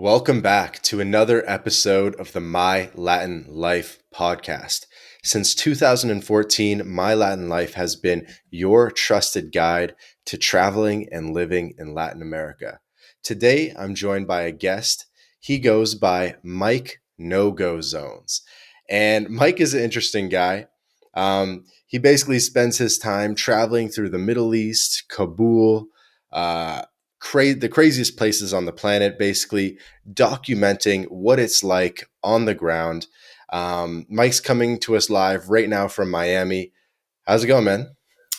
Welcome back to another episode of the My Latin Life podcast. Since 2014, My Latin Life has been your trusted guide to traveling and living in Latin America. Today, I'm joined by a guest. He goes by Mike NoGoZones. And Mike is an interesting guy. He basically spends his time traveling through the Middle East, Kabul, the craziest places on the planet, basically documenting what it's like on the ground. Mike's coming to us live right now from Miami. How's it going, man?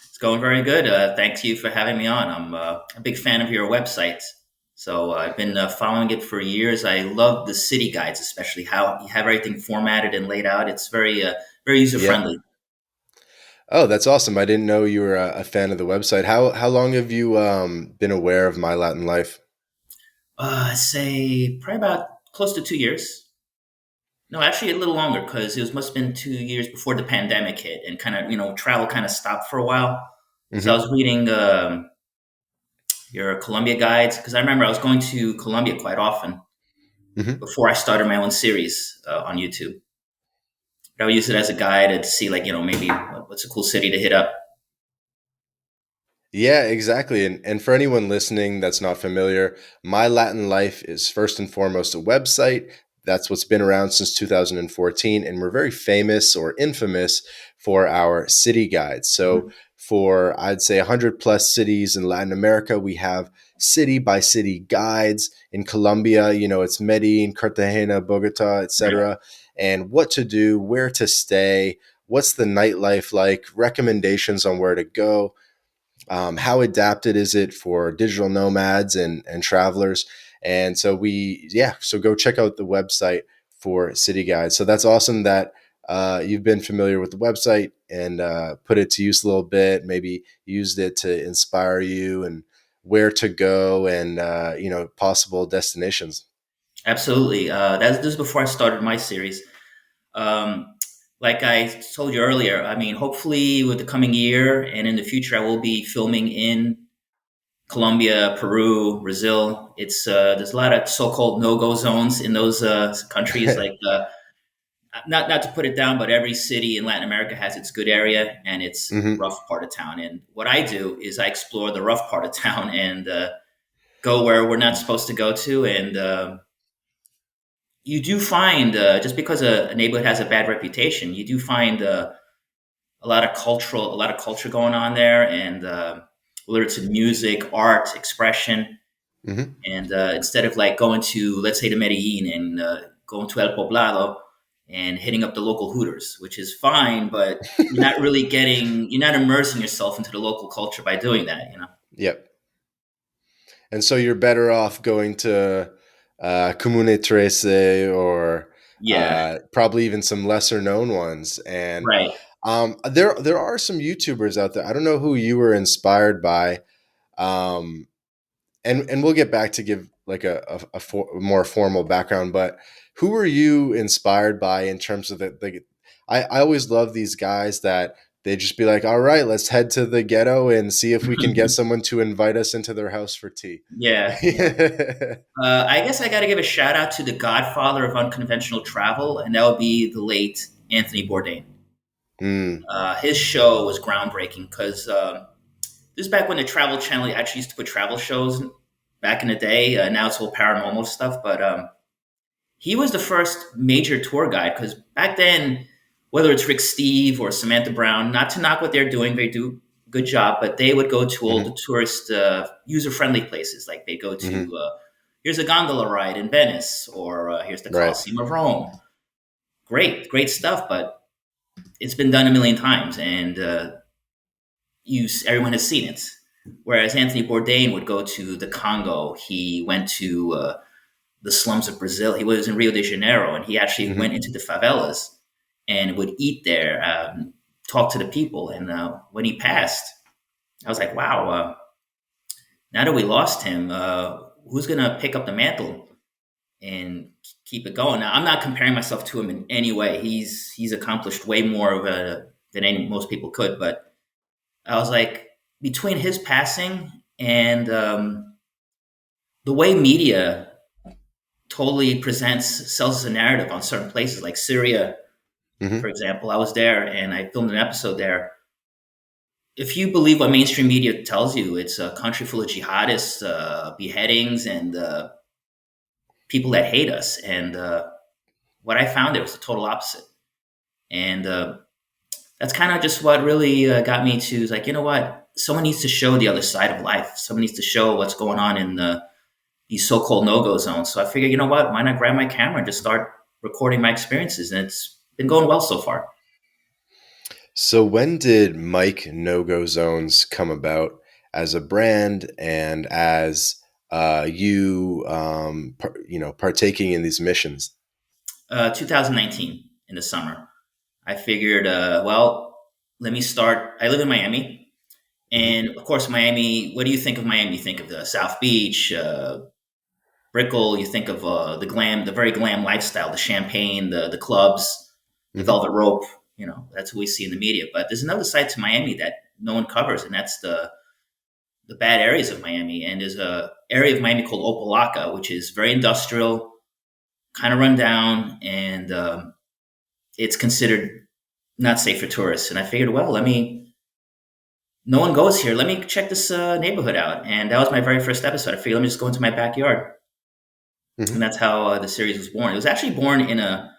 It's going very good. Thank you for having me on. I'm a big fan of your website. So I've been following it for years. I love the city guides, especially how you have everything formatted and laid out. It's very user Yeah. friendly. Oh, that's awesome. I didn't know you were a fan of the website. How long have you been aware of My Latin Life? Say probably about close to 2 years. No, actually a little longer because it must have been 2 years before the pandemic hit and kind of travel kind of stopped for a while. So I Hmm. was reading your Colombia guides because I remember I was going to Colombia quite often Hmm. before I started my own series on YouTube. I would use it as a guide to see, like, maybe what's a cool city to hit up. Yeah, exactly. And for anyone listening that's not familiar, My Latin Life is first and foremost a website. That's what's been around since 2014. And we're very famous or infamous for our city guides. So, Mhm. for I'd say 100 plus cities in Latin America, we have city by city guides. In Colombia, it's Medellin, Cartagena, Bogota, Right. etc. And what to do, where to stay, what's the nightlife like, recommendations on where to go. How adapted is it for digital nomads and travelers? And so so go check out the website for city guides. So that's awesome that you've been familiar with the website and put it to use a little bit, maybe used it to inspire you and where to go and possible destinations. Absolutely. This is before I started my series. Um, like I told you earlier, I mean, hopefully with the coming year and in the future, I will be filming in Colombia, Peru, Brazil. There's a lot of so-called no-go zones in those countries. Like not to put it down, but every city in Latin America has its good area and its Hmm. rough part of town. And what I do is I explore the rough part of town and go where we're not supposed to go to. And you do find just because a neighborhood has a bad reputation, you do find a lot of culture going on there, and whether it's in music, art, expression. Hmm. And instead of like going to, let's say, to Medellin and going to El Poblado and hitting up the local Hooters, which is fine, but you're not immersing yourself into the local culture by doing that, you know? Yep. And so you're better off going to Comune Trece or Yeah, probably even some lesser known ones. And right. there are some YouTubers out there. I don't know who you were inspired by, um, and we'll get back to give like a more formal background. But who were you inspired by in terms of I always love these guys that they just be like, all right, let's head to the ghetto and see if we can get someone to invite us into their house for tea. Yeah, yeah. I guess I got to give a shout out to the godfather of unconventional travel, and that would be the late Anthony Bourdain. Mm, His show was groundbreaking because this is back when the Travel Channel actually used to put travel shows back in the day. Now it's all paranormal stuff, but he was the first major tour guide because back then, whether it's Rick Steve or Samantha Brown, not to knock what they're doing, they do a good job, but they would go to all hmm. the tourist user friendly places. Like they go Hmm. to here's a gondola ride in Venice, or here's the Right. Colosseum of Rome. Great stuff, but it's been done a million times, and everyone has seen it. Whereas Anthony Bourdain would go to the Congo, he went to the slums of Brazil. He was in Rio de Janeiro, and he actually Hmm. went into the favelas and would eat there, talk to the people. And when he passed, I was like, wow. Now that we lost him, who's gonna pick up the mantle and keep it going? Now, I'm not comparing myself to him in any way. He's accomplished way more than most people could. But I was like, between his passing and the way media totally sells a narrative on certain places like Syria, for Hmm. example. I was there and I filmed an episode there. If you believe what mainstream media tells you, it's a country full of jihadists, beheadings, and people that hate us. And what I found there was the total opposite. And that's kind of just what really got me to like, you know what? Someone needs to show the other side of life. Someone needs to show what's going on in these so-called no-go zones. So I figured, you know what? Why not grab my camera and just start recording my experiences? And it's been going well so far. So when did Mike No-Go Zones come about as a brand and as partaking in these missions? 2019 in the summer. I figured, well, let me start. I live in Miami. Hmm. And of course, Miami, what do you think of Miami? You think of the South Beach, Brickell, you think of the glam, the very glam lifestyle, the champagne, the clubs, the Hmm. velvet rope. You know, that's what we see in the media. But there's another side to Miami that no one covers, and that's the bad areas of Miami. And there's a area of Miami called Opalaca, which is very industrial, kind of run down, and it's considered not safe for tourists. And I figured, well, no one goes here. Let me check this neighborhood out. And that was my very first episode. I figured, let me just go into my backyard. And Hmm. that's how the series was born. It was actually born in a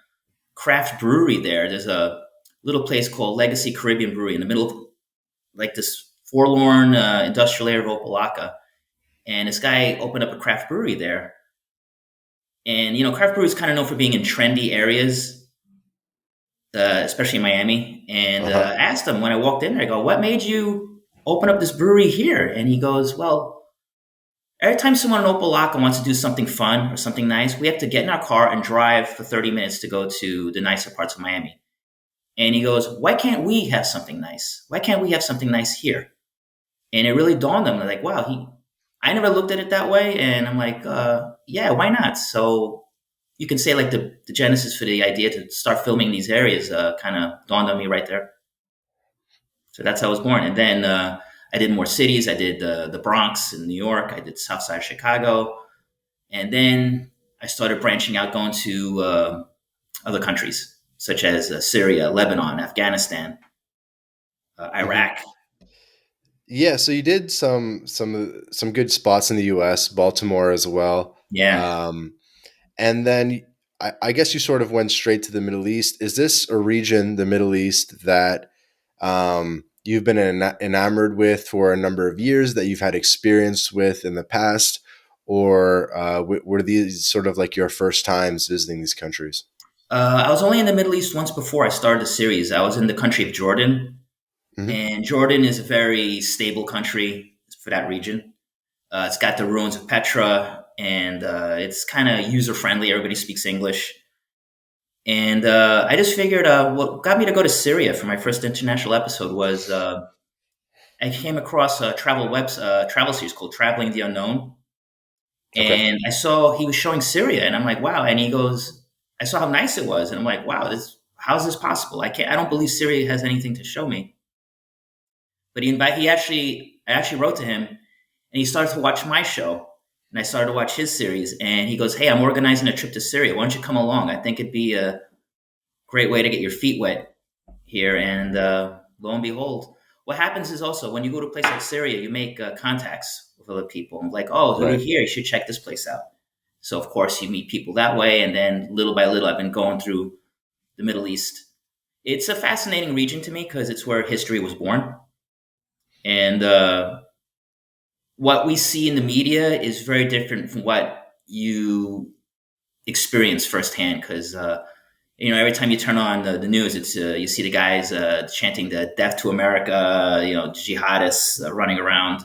craft brewery there. There's a little place called Legacy Caribbean Brewery in the middle of like this forlorn industrial area of Opalaca. And this guy opened up a craft brewery there. And, you know, craft breweries kind of known for being in trendy areas, especially in Miami. And Uh-huh. I asked him when I walked in there, I go, what made you open up this brewery here? And he goes, well, every time someone in Opalaka wants to do something fun or something nice, we have to get in our car and drive for 30 minutes to go to the nicer parts of Miami. And he goes, why can't we have something nice? Why can't we have something nice here? And it really dawned on me, like, wow, I never looked at it that way. And I'm like, yeah, why not? So you can say like the genesis for the idea to start filming these areas kind of dawned on me right there. So that's how I was born. And then I did more cities. I did the Bronx in New York. I did South Side of Chicago. And then I started branching out, going to other countries such as Syria, Lebanon, Afghanistan, Hmm. Iraq. Yeah, so you did some good spots in the U.S., Baltimore as well, Yeah. um, and then I guess you sort of went straight to the Middle East. Is this a region, the Middle East, that you've been enamored with for a number of years, that you've had experience with in the past, or were these sort of like your first times visiting these countries? I was only in the Middle East once before I started the series. I was in the country of Jordan, Hmm. and Jordan is a very stable country for that region. It's got the ruins of Petra, and it's kind of user friendly. Everybody speaks English. And I just figured what got me to go to Syria for my first international episode was I came across a travel series called Traveling the Unknown. Okay. And I saw he was showing Syria, and I'm like, wow. And he goes, I saw how nice it was. And I'm like, wow, how is this possible? I don't believe Syria has anything to show me. But I actually wrote to him and he started to watch my show. And I started to watch his series. And he goes, hey, I'm organizing a trip to Syria. Why don't you come along? I think it'd be a great way to get your feet wet here. And lo and behold, what happens is also when you go to a place like Syria, you make contacts with other people. I'm like, oh, you're Right. here. You should check this place out. So, of course, you meet people that way. And then little by little, I've been going through the Middle East. It's a fascinating region to me because it's where history was born. And what we see in the media is very different from what you experience firsthand because you know, every time you turn on the news, it's you see the guys chanting the "Death to America," you know, jihadists running around,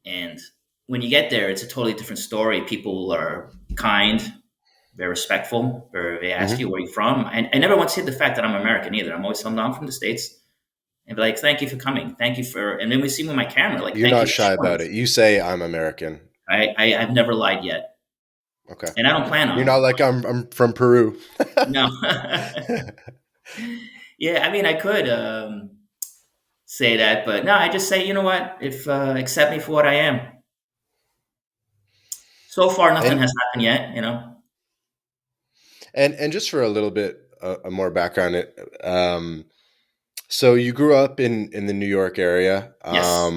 and when you get there, it's a totally different story. People are kind, very respectful. They ask Hmm. you where you're from. I never once hid the fact that I'm American either. I'm always telling them I'm from the States, and be like, "Thank you for coming. Thank you for," and then we see me with my camera, like, You're "Thank you not for shy showing about us." it. You say I'm American. I've never lied yet, Okay. and I don't plan You're not on. like I'm from Peru. No. Yeah, I mean, I could say that, but no, I just say, you know what? If accept me for what I am. So far, nothing And has happened yet. You know. And just for a little bit more background, so you grew up in the New York area, Yes,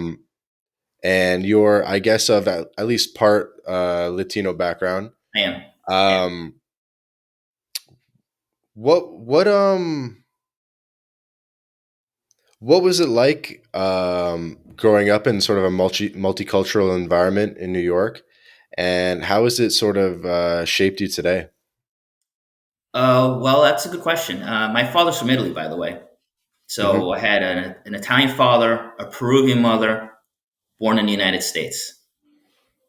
and you're, I guess, of at least part Latino background. I am. I am. Um, what what was it like growing up in sort of a multicultural environment in New York, and how has it sort of shaped you today? Well, that's a good question. My father's from Italy, by the way. So Hmm. I had an Italian father, a Peruvian mother, born in the United States,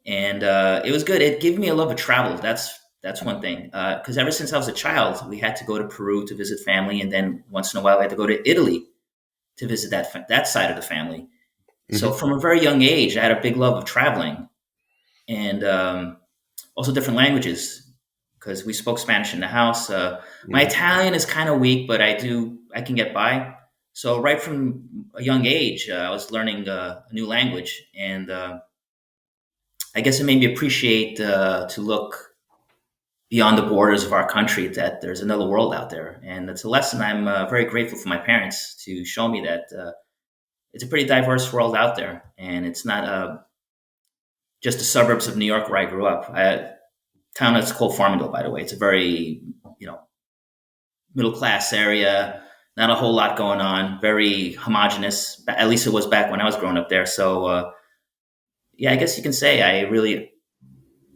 and it was good. It gave me a love of travel. That's one thing. Because ever since I was a child, we had to go to Peru to visit family, and then once in a while, we had to go to Italy to visit that side of the family. So Hmm. from a very young age, I had a big love of traveling, and also different languages because we spoke Spanish in the house. My Hmm. Italian is kind of weak, but I can get by. So right from a young age, I was learning a new language, and I guess it made me appreciate to look beyond the borders of our country. That there's another world out there, and it's a lesson I'm very grateful for my parents to show me that it's a pretty diverse world out there, and it's not just the suburbs of New York where I grew up. Town is called Farmingdale, by the way. It's a very you know middle class area. Not a whole lot going on. Very homogenous. At least it was back when I was growing up there. So yeah, I guess you can say I really,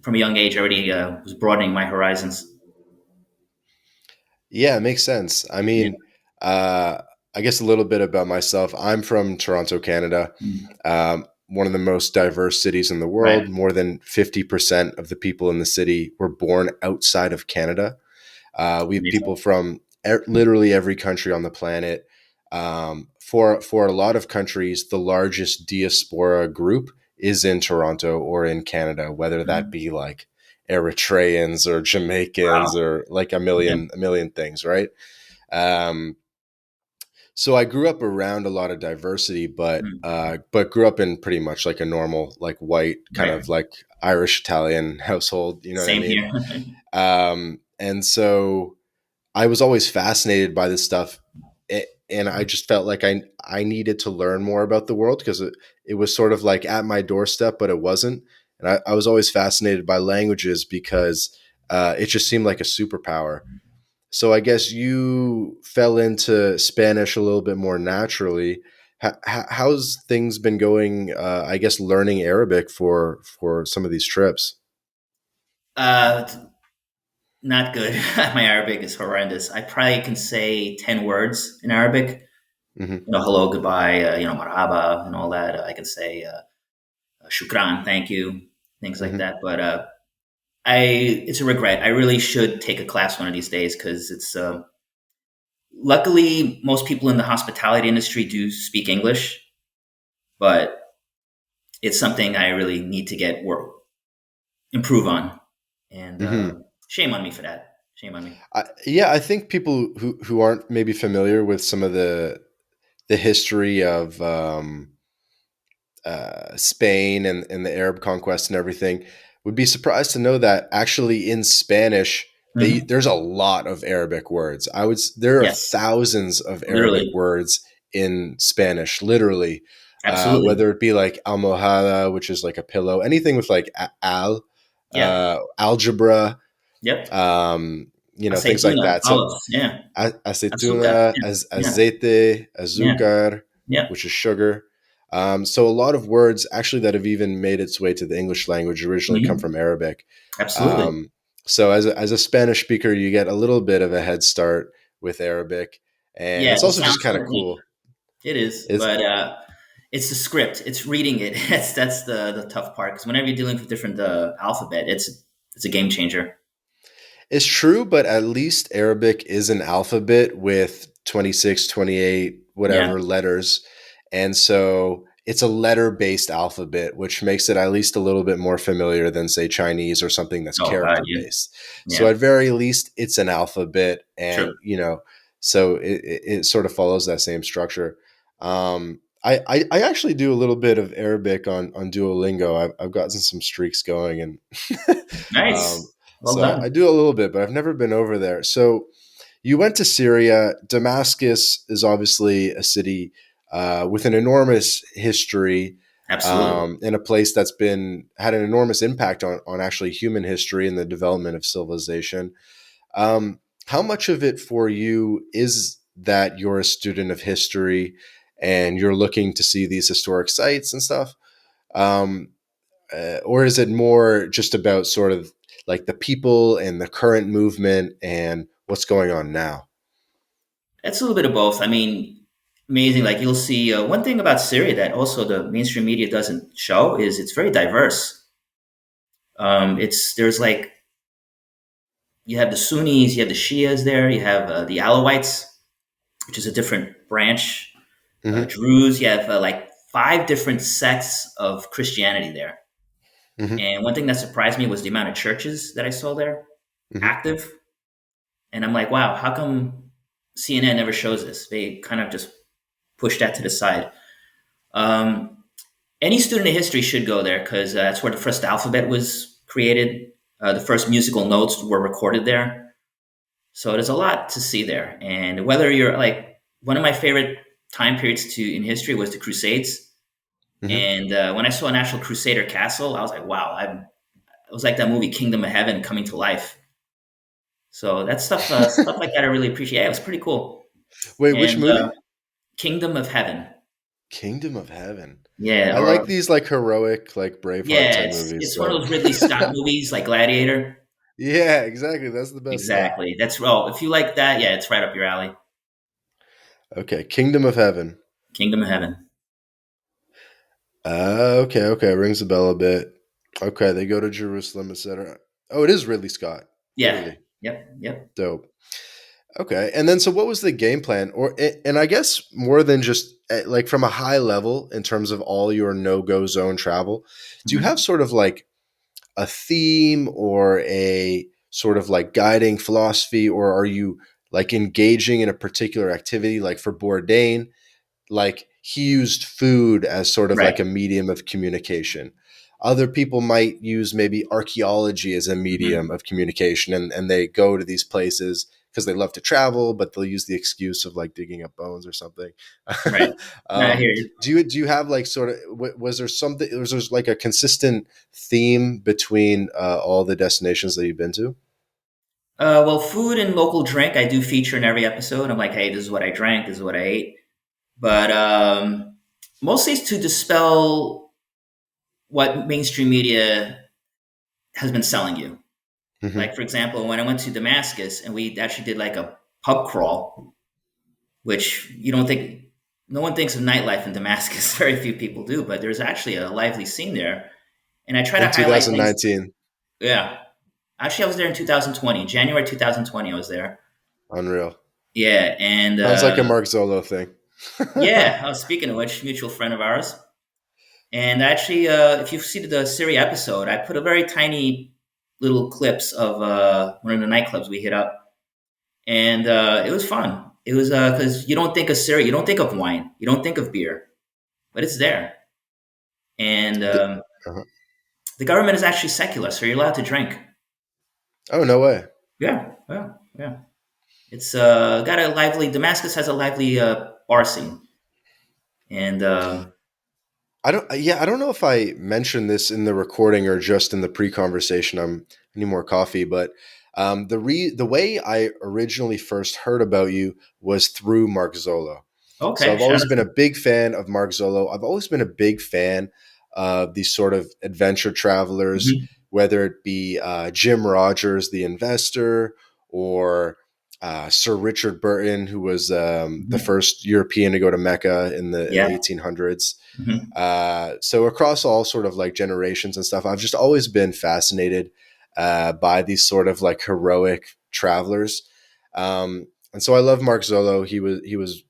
from a young age, already was broadening my horizons. Yeah, it makes sense. I Yeah. mean, I guess a little bit about myself. I'm from Toronto, Canada, Mm. one of the most diverse cities in the Right. world. More than 50% of the people in the city were born outside of Canada. We have Amazing. people from literally every country on the planet. For a lot of countries, the largest diaspora group is in Toronto or in Canada, whether that Mhm. be like Eritreans or Jamaicans Wow. or like Yeah. a million things, right? Um, so I grew up around a lot of diversity, Mm. but grew up in pretty much like a normal, like white kind Right. of like Irish Italian household. You know what I Same mean? here. And so I was always fascinated by this stuff, and I just felt like I needed to learn more about the world because it was sort of like at my doorstep, but it wasn't. And I was always fascinated by languages because it just seemed like a superpower. So I guess you fell into Spanish a little bit more naturally. How's things been going? I guess learning Arabic for some of these trips. uh, Not good. My Arabic is horrendous. I probably can say 10 words in Arabic. Hmm. Hello, goodbye, marhaba, and all that. I can say shukran, thank you, things like Hmm. that. But it's a regret. I really should take a class one of these days because it's. Luckily, most people in the hospitality industry do speak English, but it's something I really need to get work improve on. And Hmm. shame on me for that. Shame on me. Yeah, I think people who aren't maybe familiar with some of the history of Spain and the Arab conquest and everything would be surprised to know that actually in Spanish Hmm. there's a lot of Arabic words. There are Yes, thousands of Arabic literally, words in Spanish, literally. absolutely. Whether it be like almohada, which is like a pillow, anything with like Yep, algebra, yep. um, things like Aceituna, that. So olives. Yeah, azúcar. aceituna, Yeah, yeah, aceite, yeah, azúcar, yeah. which is sugar. So a lot of words actually that have even made its way to the English language originally come Hmm. from Arabic. Absolutely. Um, so as a Spanish speaker, you get a little bit of a head start with Arabic, and Yeah, it's it also sounds just kind so of deep. cool. It is, It's but it's the script. It's reading it. That's the tough part because whenever you're dealing with different alphabet, it's a game changer. It's true, but at least Arabic is an alphabet with 26, 28, Yeah. whatever letters. And so it's a letter based alphabet, which makes it at least a little bit more familiar than, say, Chinese or something that's Oh God, character yeah, based. So yeah. at very least, it's an alphabet. True. And, so it sort of follows that same structure. I actually do a little bit of Arabic on Duolingo. I've gotten some streaks going and um, Nice. Well So I done. do a little bit, but I've never been over there. So you went to Syria. Damascus is obviously a city with an enormous history, Absolutely. in a place that's been had an enormous impact on actually human history and the development of civilization. Um, how much of it for you is that you're a student of history and you're looking to see these historic sites and stuff? Um, or is it more just about sort of like the people and the current movement and what's going on now? It's a little bit of both. I mean, amazing. Like you'll see one thing about Syria that also the mainstream media doesn't show is it's very diverse. It's there's like you have the Sunnis, you have the Shias there, you have the Alawites, which is a different branch. Hmm. Druze, you have like five different sects of Christianity there. Hmm. And one thing that surprised me was the amount of churches that I saw there Hmm. active. And I'm like, wow, how come CNN never shows this? They kind of just push that to the side. Um, any student of history should go there because that's where the first alphabet was created. The first musical notes were recorded there. So there's a lot to see there. And whether you're like one of my favorite time periods to in history was the Crusades. Hmm. And when I saw an actual Crusader castle, I was like, wow, it was like that movie Kingdom of Heaven coming to life. So that stuff like that, I really appreciate. Yeah, it was pretty cool. Wait, which And movie? Kingdom of Heaven, Kingdom of Heaven. yeah, I like or these like heroic, like Braveheart yeah, type it's movies. one of So those Ridley Scott movies like Gladiator. yeah, exactly. That's the best stuff. Exactly. That's well, if you like that, yeah, it's right up your alley. Okay, Kingdom of Heaven. Kingdom of Heaven. Okay, okay, rings a bell a bit. Okay, they go to Jerusalem, etc. Oh, it is Ridley Scott. Yeah. Literally. Yep. Yep. Dope. Okay. And then so what was the game plan? Or and I guess more than just like from a high level in terms of all your no-go zone travel, do you have Mhm. sort of like a theme or a sort of like guiding philosophy, or are you like engaging in a particular activity like for Bourdain, like he used food as sort of Right. like a medium of communication. Other people might use maybe archaeology as a medium Mhm. of communication, and they go to these places because they love to travel, but they'll use the excuse of like digging up bones or something. Right. No, I um, hear you. do you have like sort of was there something was there like a consistent theme between all the destinations that you've been to? Well, food and local drink I do feature in every episode. I'm like, hey, this is what I drank, this is what I ate. But mostly it's to dispel what mainstream media has been selling you. Hmm. Like, for example, when I went to Damascus and we actually did like a pub crawl, which you don't think, no one thinks of nightlife in Damascus. Very few people do, but there's actually a lively scene there. And I try to In highlight things. 2019. Yeah. Actually, I was there in 2020, January 2020, I was there. Unreal. Yeah. And Sounds like a Mark Zolo thing. yeah, speaking of which, mutual friend of ours. And actually, if you see the Syria episode, I put a very tiny little clips of one of the nightclubs we hit up, and it was fun. It was because you don't think of Syria, you don't think of wine, you don't think of beer, but it's there. And Uh-huh. the government is actually secular, so you're allowed to drink. Oh, no way. Yeah, yeah, yeah. It's got a lively. Damascus has a lively bar scene, and I don't know if I mentioned this in the recording or just in the pre-conversation. I need more coffee, but the way I originally first heard about you was through Mark Zolo. So okay, I've shout always out been to a big fan of Mark Zolo. I've always been a big fan of these sort of adventure travelers, Mhm. whether it be Jim Rogers, the investor, or Sir Richard Burton, who was the Mhm. first European to go to Mecca in Yeah. the 1800s. Mhm. So across all sort of like generations and stuff, I've just always been fascinated by these sort of like heroic travelers. And so I love Mark Zolo. He was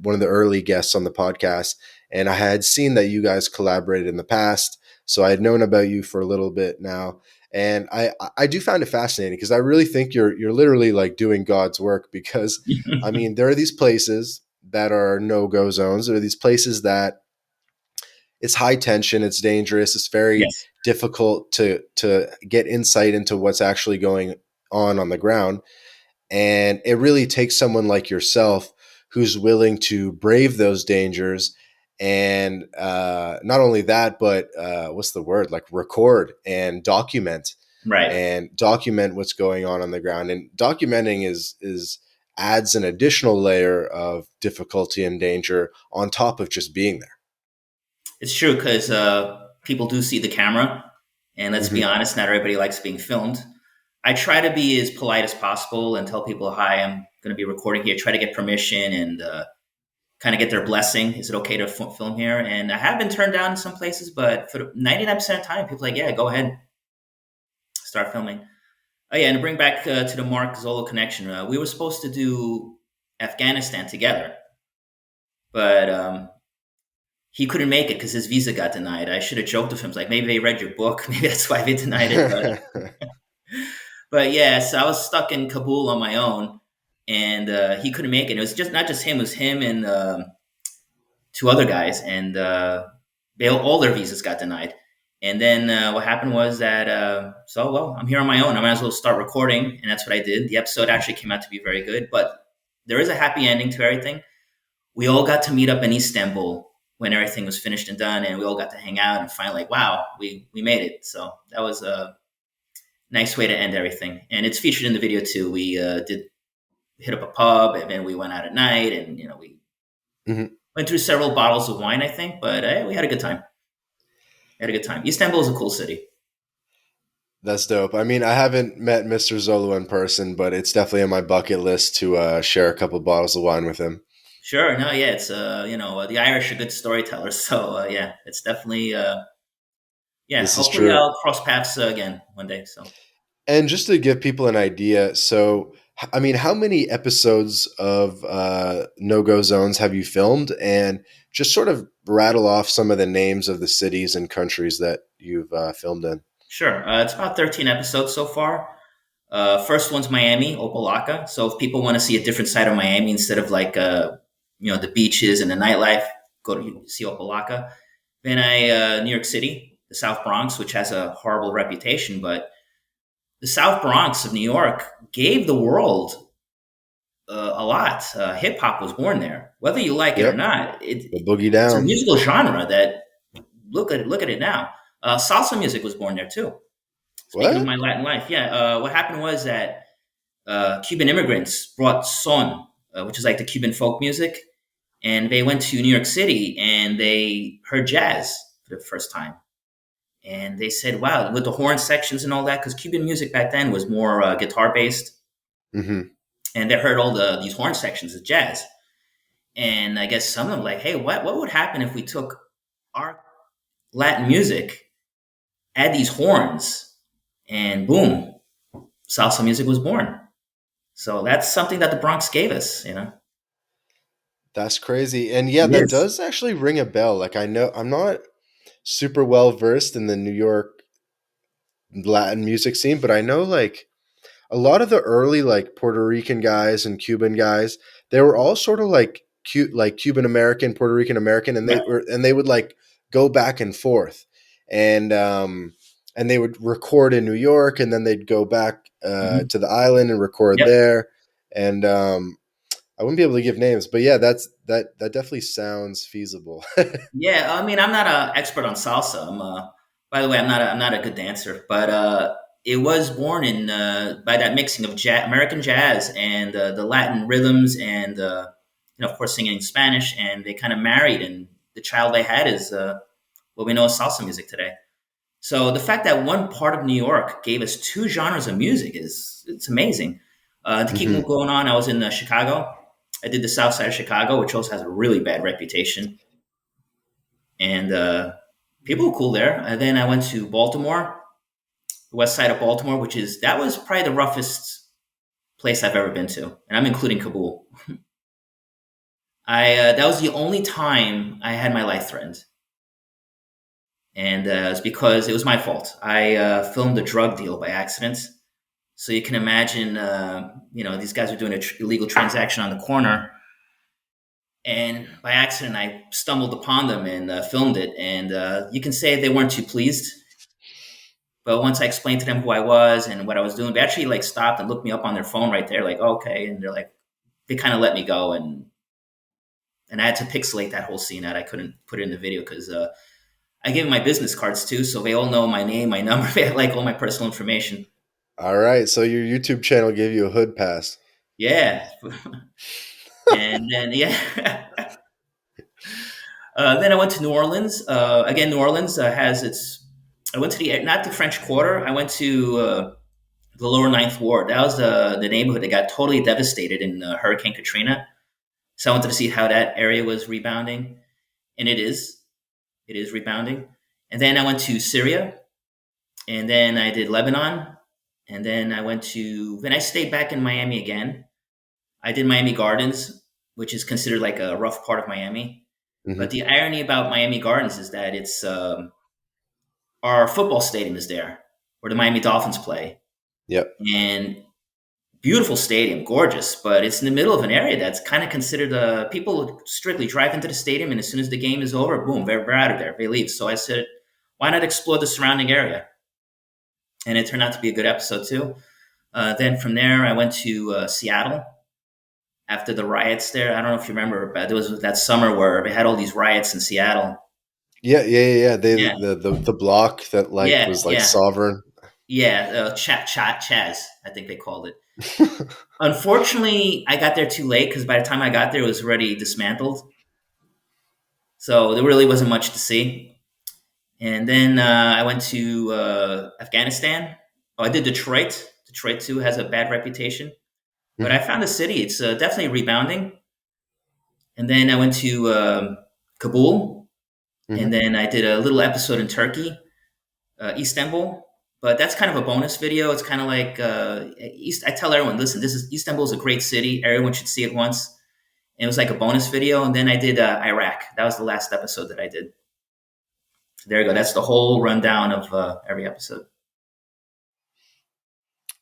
one of the early guests on the podcast, and I had seen that you guys collaborated in the past. So I had known about you for a little bit now, and I do find it fascinating because I really think you're literally like doing God's work because I mean there are these places that are no go zones. There are these places that it's high tension, it's dangerous, it's very Yes. difficult to get insight into what's actually going on the ground. And it really takes someone like yourself who's willing to brave those dangers. And not only that, but what's the word? Like record Right. and document what's going on the ground. And documenting is adds an additional layer of difficulty and danger on top of just being there. It's true because people do see the camera, and let's be Hmm. honest, not everybody likes being filmed. I try to be as polite as possible and tell people, "Hi, I'm going to be recording here." Try to get permission and kind of get their blessing. Is it okay to film here? And I have been turned down in some places, but for 99% of the time, people are like, "Yeah, go ahead, start filming." Oh yeah, and to bring back to the Mark Zolo connection, we were supposed to do Afghanistan together, but he couldn't make it because his visa got denied. I should have joked with him, like maybe they read your book, maybe that's why they denied it. But yeah, so I was stuck in Kabul on my own, and he couldn't make it. It was just not just him; it was him and two other guys, and all their visas got denied. And then what happened was that I'm here on my own. I might as well start recording, and that's what I did. The episode actually came out to be very good, but there is a happy ending to everything. We all got to meet up in Istanbul when everything was finished and done, and we all got to hang out and finally, like, wow, we made it. So that was a nice way to end everything, and it's featured in the video too. We did hit up a pub, and then we went out at night, and we Hmm. went through several bottles of wine, I think, but we had a good time. Had a good time. Istanbul is a cool city. That's dope. I mean, I haven't met Mr. Zolo in person, but it's definitely on my bucket list to share a couple bottles of wine with him. Sure, no, yeah, it's the Irish are good storytellers, so yeah, it's definitely yeah. This is Hopefully, true. I'll cross paths again one day. So And just to give people an idea, so I mean, how many episodes of No Go Zones have you filmed? And just sort of rattle off some of the names of the cities and countries that you've filmed in. sure, it's about 13 episodes so far. First one's Miami, Opalaka. So if people want to see a different side of Miami instead of like the beaches and the nightlife, go to see Opalaka. Then New York City, the South Bronx, which has a horrible reputation, but the South Bronx of New York gave the world a lot. Hip hop was born there, whether you like it or Yep, not. the boogie It's a down. musical genre that look at it now. Salsa music was born there too. Speaking of What? my Latin life, yeah. What happened was that Cuban immigrants brought son, which is like the Cuban folk music, and they went to New York City and they heard jazz for the first time. And they said, "Wow!" With the horn sections and all that, because Cuban music back then was more guitar based, Hmm. and they heard all these horn sections of jazz. And I guess some of them like, "Hey, what would happen if we took our Latin music, add these horns, and boom, salsa music was born." So that's something that the Bronx gave us. That's crazy. And yeah, that Yes. does actually ring a bell. Like I know I'm not super well versed in the New York Latin music scene, but I know like a lot of the early like Puerto Rican guys and Cuban guys, they were all sort of like cute, like Cuban American, Puerto Rican American, and Yep. they would like go back and forth, and and they would record in New York, and then they'd go back Mhm. to the island and record Yep. there, and I wouldn't be able to give names, but yeah, that definitely sounds feasible. Yeah. I mean, I'm not an expert on salsa. By the way, I'm not a good dancer, but it was born in by that mixing of American jazz and the Latin rhythms, and of course, singing in Spanish. And they kind of married, and the child they had is what we know as salsa music today. So the fact that one part of New York gave us two genres of music is it's amazing. To keep Hmm. going on, I was in Chicago. I did the South Side of Chicago, which also has a really bad reputation, and people were cool there. And then I went to Baltimore, the West Side of Baltimore, that was probably the roughest place I've ever been to, and I'm including Kabul. I That was the only time I had my life threatened, and it's because it was my fault. I filmed a drug deal by accident. So you can imagine, these guys were doing an illegal transaction on the corner, and by accident, I stumbled upon them and filmed it. And you can say they weren't too pleased. But once I explained to them who I was and what I was doing, they actually like stopped and looked me up on their phone right there, like, okay. And they're like, they kind of let me go. And I had to pixelate that whole scene out. I couldn't put it in the video because I gave them my business cards too. So they all know my name, my number, they have like all my personal information. All right. So your YouTube channel gave you a hood pass. Yeah. And then, yeah. Then I went to New Orleans. Again, New Orleans has its. I went to not the French Quarter. I went to the Lower Ninth Ward. That was the neighborhood that got totally devastated in Hurricane Katrina. So I wanted to see how that area was rebounding, and it is. It is rebounding. And then I went to Syria, and then I did Lebanon, and then I went to. Then I stayed back in Miami again. I did Miami Gardens, which is considered like a rough part of Miami. But Mm-hmm. the irony about Miami Gardens is that it's our football stadium is there, where the Miami Dolphins play, Yep. and beautiful stadium, gorgeous. But it's in the middle of an area that's kind of considered. People strictly drive into the stadium, and as soon as the game is over, boom, they're out of there. They leave. So I said, why not explore the surrounding area? And it turned out to be a good episode too. Then from there, I went to Seattle after the riots there. I don't know if you remember, but there was that summer where they had all these riots in Seattle. Yeah. They Yeah, the block that like yeah, was like yeah, sovereign. yeah. Chaz, I think they called it. Unfortunately, I got there too late because by the time I got there, it was already dismantled. So there really wasn't much to see. And then I went to Afghanistan. Oh, I did Detroit. Detroit too has a bad reputation, but I Hmm. found the city. It's definitely rebounding. And then I went to Kabul, and Hmm. then I did a little episode in Turkey, Istanbul. But that's kind of a bonus video. It's kind of like East. I tell everyone, listen, this is Istanbul is a great city. Everyone should see it once. And it was like a bonus video. And then I did Iraq. That was the last episode that I did. There you go. That's the whole rundown of every episode.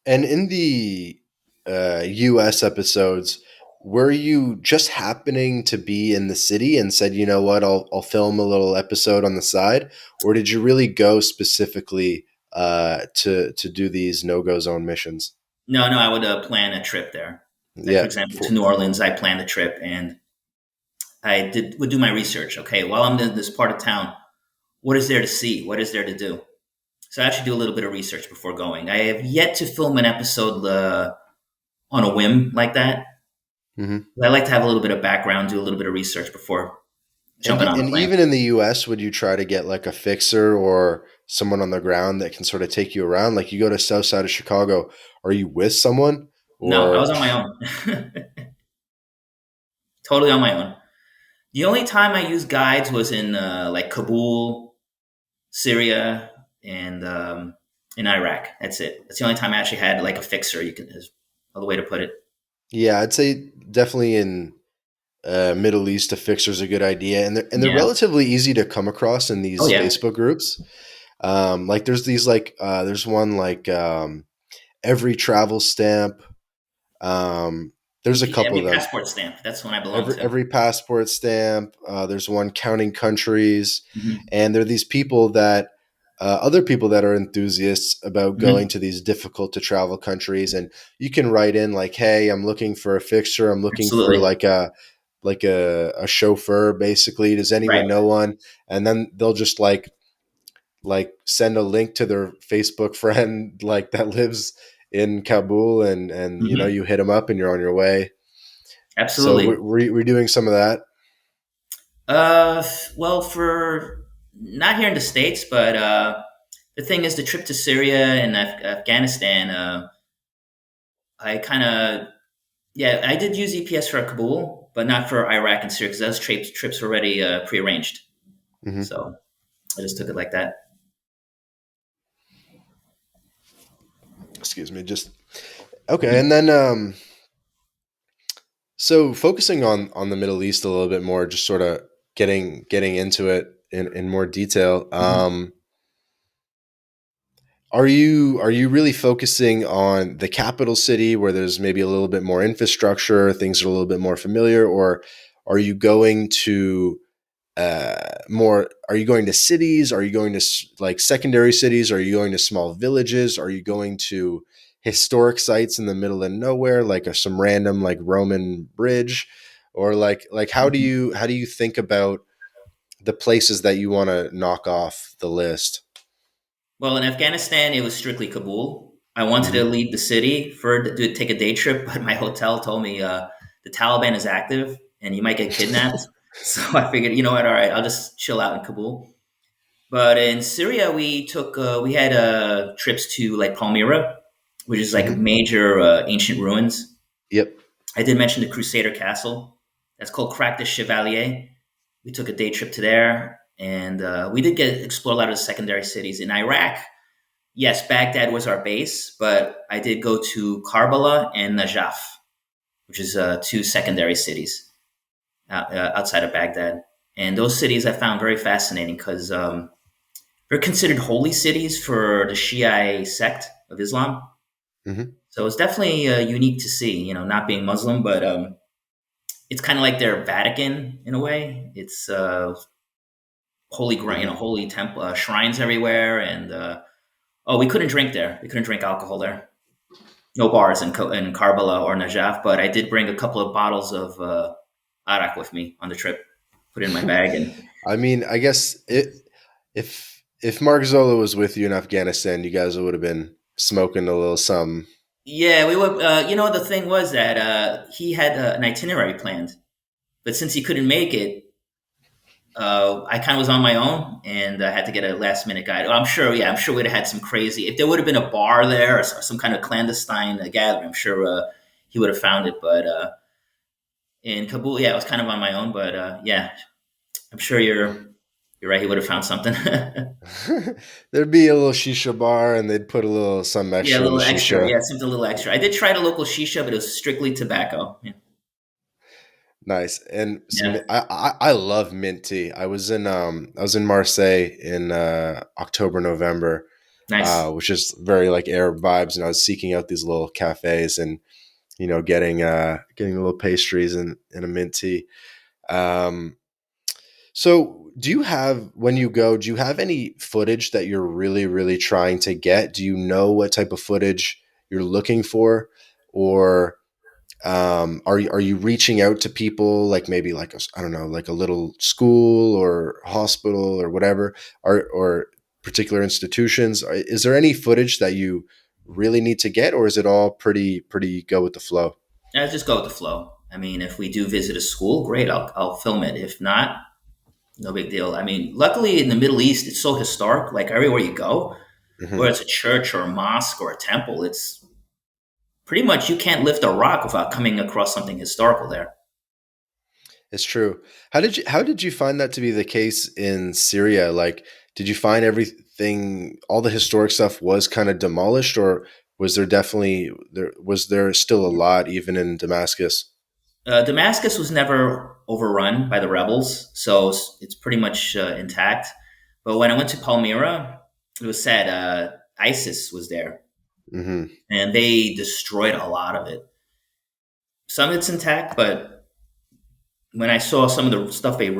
And in the U.S. episodes, were you just happening to be in the city and said, you know what, I'll film a little episode on the side, or did you really go specifically to do these no-go zone missions? No, no, I would plan a trip there. Like for Yeah. example, to New Orleans, I planned a trip and I would do my research. Okay, while I'm in this part of town, what is there to see? What is there to do? So I actually do a little bit of research before going. I have yet to film an episode on a whim like that. Hmm. I like to have a little bit of background, do a little bit of research before And jumping on a and plane. even in the U.S., would you try to get like a fixer or someone on the ground that can sort of take you around? Like you go to South Side of Chicago, are you with someone No, I or? was on my own. Totally on my own. The only time I used guides was in like Kabul, Syria, and in Iraq. That's it. That's the only time I actually had like a fixer. You can is the way to put it. Yeah, I'd say definitely in Middle East, a fixer's a good idea, and they're Yeah. relatively easy to come across in Oh these yeah. Facebook groups. Like there's these like there's one like every travel stamp. There's a couple of Every them. passport stamp. That's the one I belong Every to. every passport stamp. There's one counting countries, Hmm. and there are these people that other people that are enthusiasts about going Hmm. to these difficult to travel countries, and you can write in like, "Hey, I'm looking for a fixture. I'm looking for Absolutely. like a chauffeur. Basically, does anyone Right. know one?" And then they'll just like send a link to their Facebook friend like that lives in Kabul, and you know Hmm. you hit them up and you're on your way. So Absolutely. we're doing some of that. Uh, well, for not here in the states, but the thing is, the trip to Syria and Afghanistan, I kind of yeah, I did use EPS for Kabul, but not for Iraq and Syria because those trips were already prearranged. Hmm. So I just took it like that. Excuse me, just okay. And then so focusing on the Middle East a little bit more, just sort of getting into it in more detail. Mhm. Are you really focusing on the capital city where there's maybe a little bit more infrastructure, things are a little bit more familiar, or are you going to more, are you going to cities, are you going to like secondary cities, are you going to small villages, are you going to historic sites in the middle of nowhere like some random like Roman bridge, or like how do you think about the places that you want to knock off the list? Well, in Afghanistan, it was strictly Kabul. I wanted to Hmm. leave the city to take a day trip, but my hotel told me the Taliban is active and you might get kidnapped. So I figured, you know what? All right, I'll just chill out in Kabul. But in Syria, we had trips to like Palmyra, which is like Hmm. major ancient ruins. Yep. I did mention the Crusader Castle. That's called Crac de Chevalier. We took a day trip to there, and we did get explore a lot of the secondary cities in Iraq. Yes, Baghdad was our base, but I did go to Karbala and Najaf, which is two secondary cities outside of Baghdad. And those cities I found very fascinating because they're considered holy cities for the Shia sect of Islam. Hmm. So it's definitely unique to see, not being Muslim, but it's kind of like their Vatican in a way. It's Hmm. holy temple shrines everywhere, and oh, we couldn't drink there. We couldn't drink alcohol there. No bars in Karbala or Najaf, but I did bring a couple of bottles of arak with me on the trip. Put it in my bag, and I mean, I guess if Mark Zolo was with you in Afghanistan, you guys would have been smoking a little something. yeah, we were. The thing was that he had an itinerary planned, but since he couldn't make it, I kind of was on my own, and I had to get a last minute guide. I'm sure, yeah, I'm sure we'd have had some crazy. If there would have been a bar there or some kind of clandestine gathering, I'm sure he would have found it. But in Kabul, yeah, I was kind of on my own. But yeah, I'm sure you're right. He would have found something. There'd be a little shisha bar, and they'd put a little some Yeah, a extra in the little extra. shisha. Yeah, something a little extra. I did try the local shisha, but it was strictly tobacco. Yeah, Nice. And some, yeah. I love mint tea. I was in Marseille in October, November, Nice. which is very like Arab vibes, and I was seeking out these little cafes and getting little pastries and a mint tea. Um, so do you have, when you go, do you have any footage that you're really, really trying to get? Do you know what type of footage you're looking for? Or are you reaching out to people like maybe like I don't know, like a little school or hospital or whatever, or particular institutions? Is there any footage that you really need to get, or is it all pretty go with the flow? I just go with the flow. I mean, if we do visit a school, great. I'll film it. If not, no big deal. I mean, luckily in the Middle East, it's so historic. Like everywhere you go, whether Hmm. it's a church or a mosque or a temple, it's pretty much you can't lift a rock without coming across something historical there. It's true. How did you find that to be the case in Syria? Like, did you find everything, all the historic stuff was kind of demolished, or was there still a lot even in Damascus? Damascus was never overrun by the rebels, so it's pretty much intact. But when I went to Palmyra, it was sad. ISIS was there, Hmm. and they destroyed a lot of it. Some of it's intact, but when I saw some of the stuff they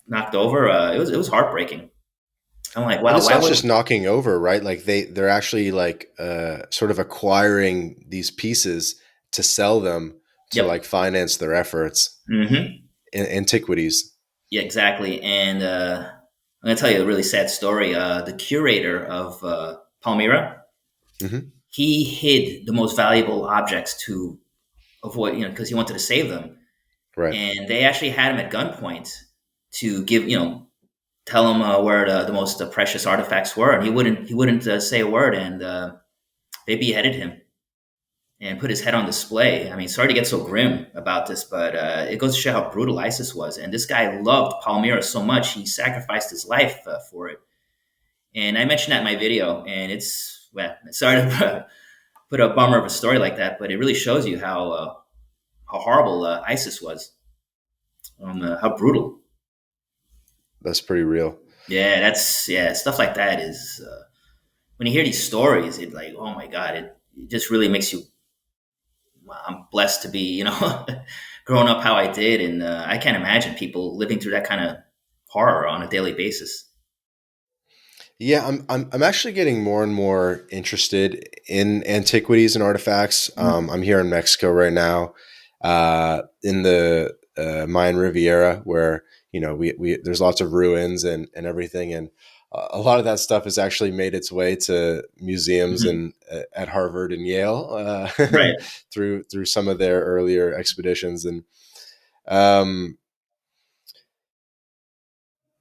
knocked over, it was heartbreaking. I'm like, And wow, it's why not would? just knocking over, right? Like they're actually like sort of acquiring these pieces to sell them to Yep. like finance their efforts Hmm. in antiquities. Yeah, exactly. And I'm gonna tell you a really sad story. The curator of Palmyra, Hmm. he hid the most valuable objects to avoid, because he wanted to save them. Right. And they actually had him at gunpoint to tell him where the most precious artifacts were, and he wouldn't say a word, and they beheaded him and put his head on display. I mean, sorry to get so grim about this, but it goes to show how brutal ISIS was. And this guy loved Palmyra so much, he sacrificed his life for it. And I mentioned that in my video, and sorry to put a bummer of a story like that, but it really shows you how horrible ISIS was, how brutal. That's pretty real. Yeah, stuff like that is when you hear these stories, it like, oh my god, it just really makes you. Wow, I'm blessed to be, growing up how I did, and I can't imagine people living through that kind of horror on a daily basis. Yeah, I'm actually getting more and more interested in antiquities and artifacts. Mhm. I'm here in Mexico right now, in the Mayan Riviera, where we there's lots of ruins and everything, and a lot of that stuff has actually made its way to museums Mhm. and at Harvard and Yale Right. through some of their earlier expeditions, and um,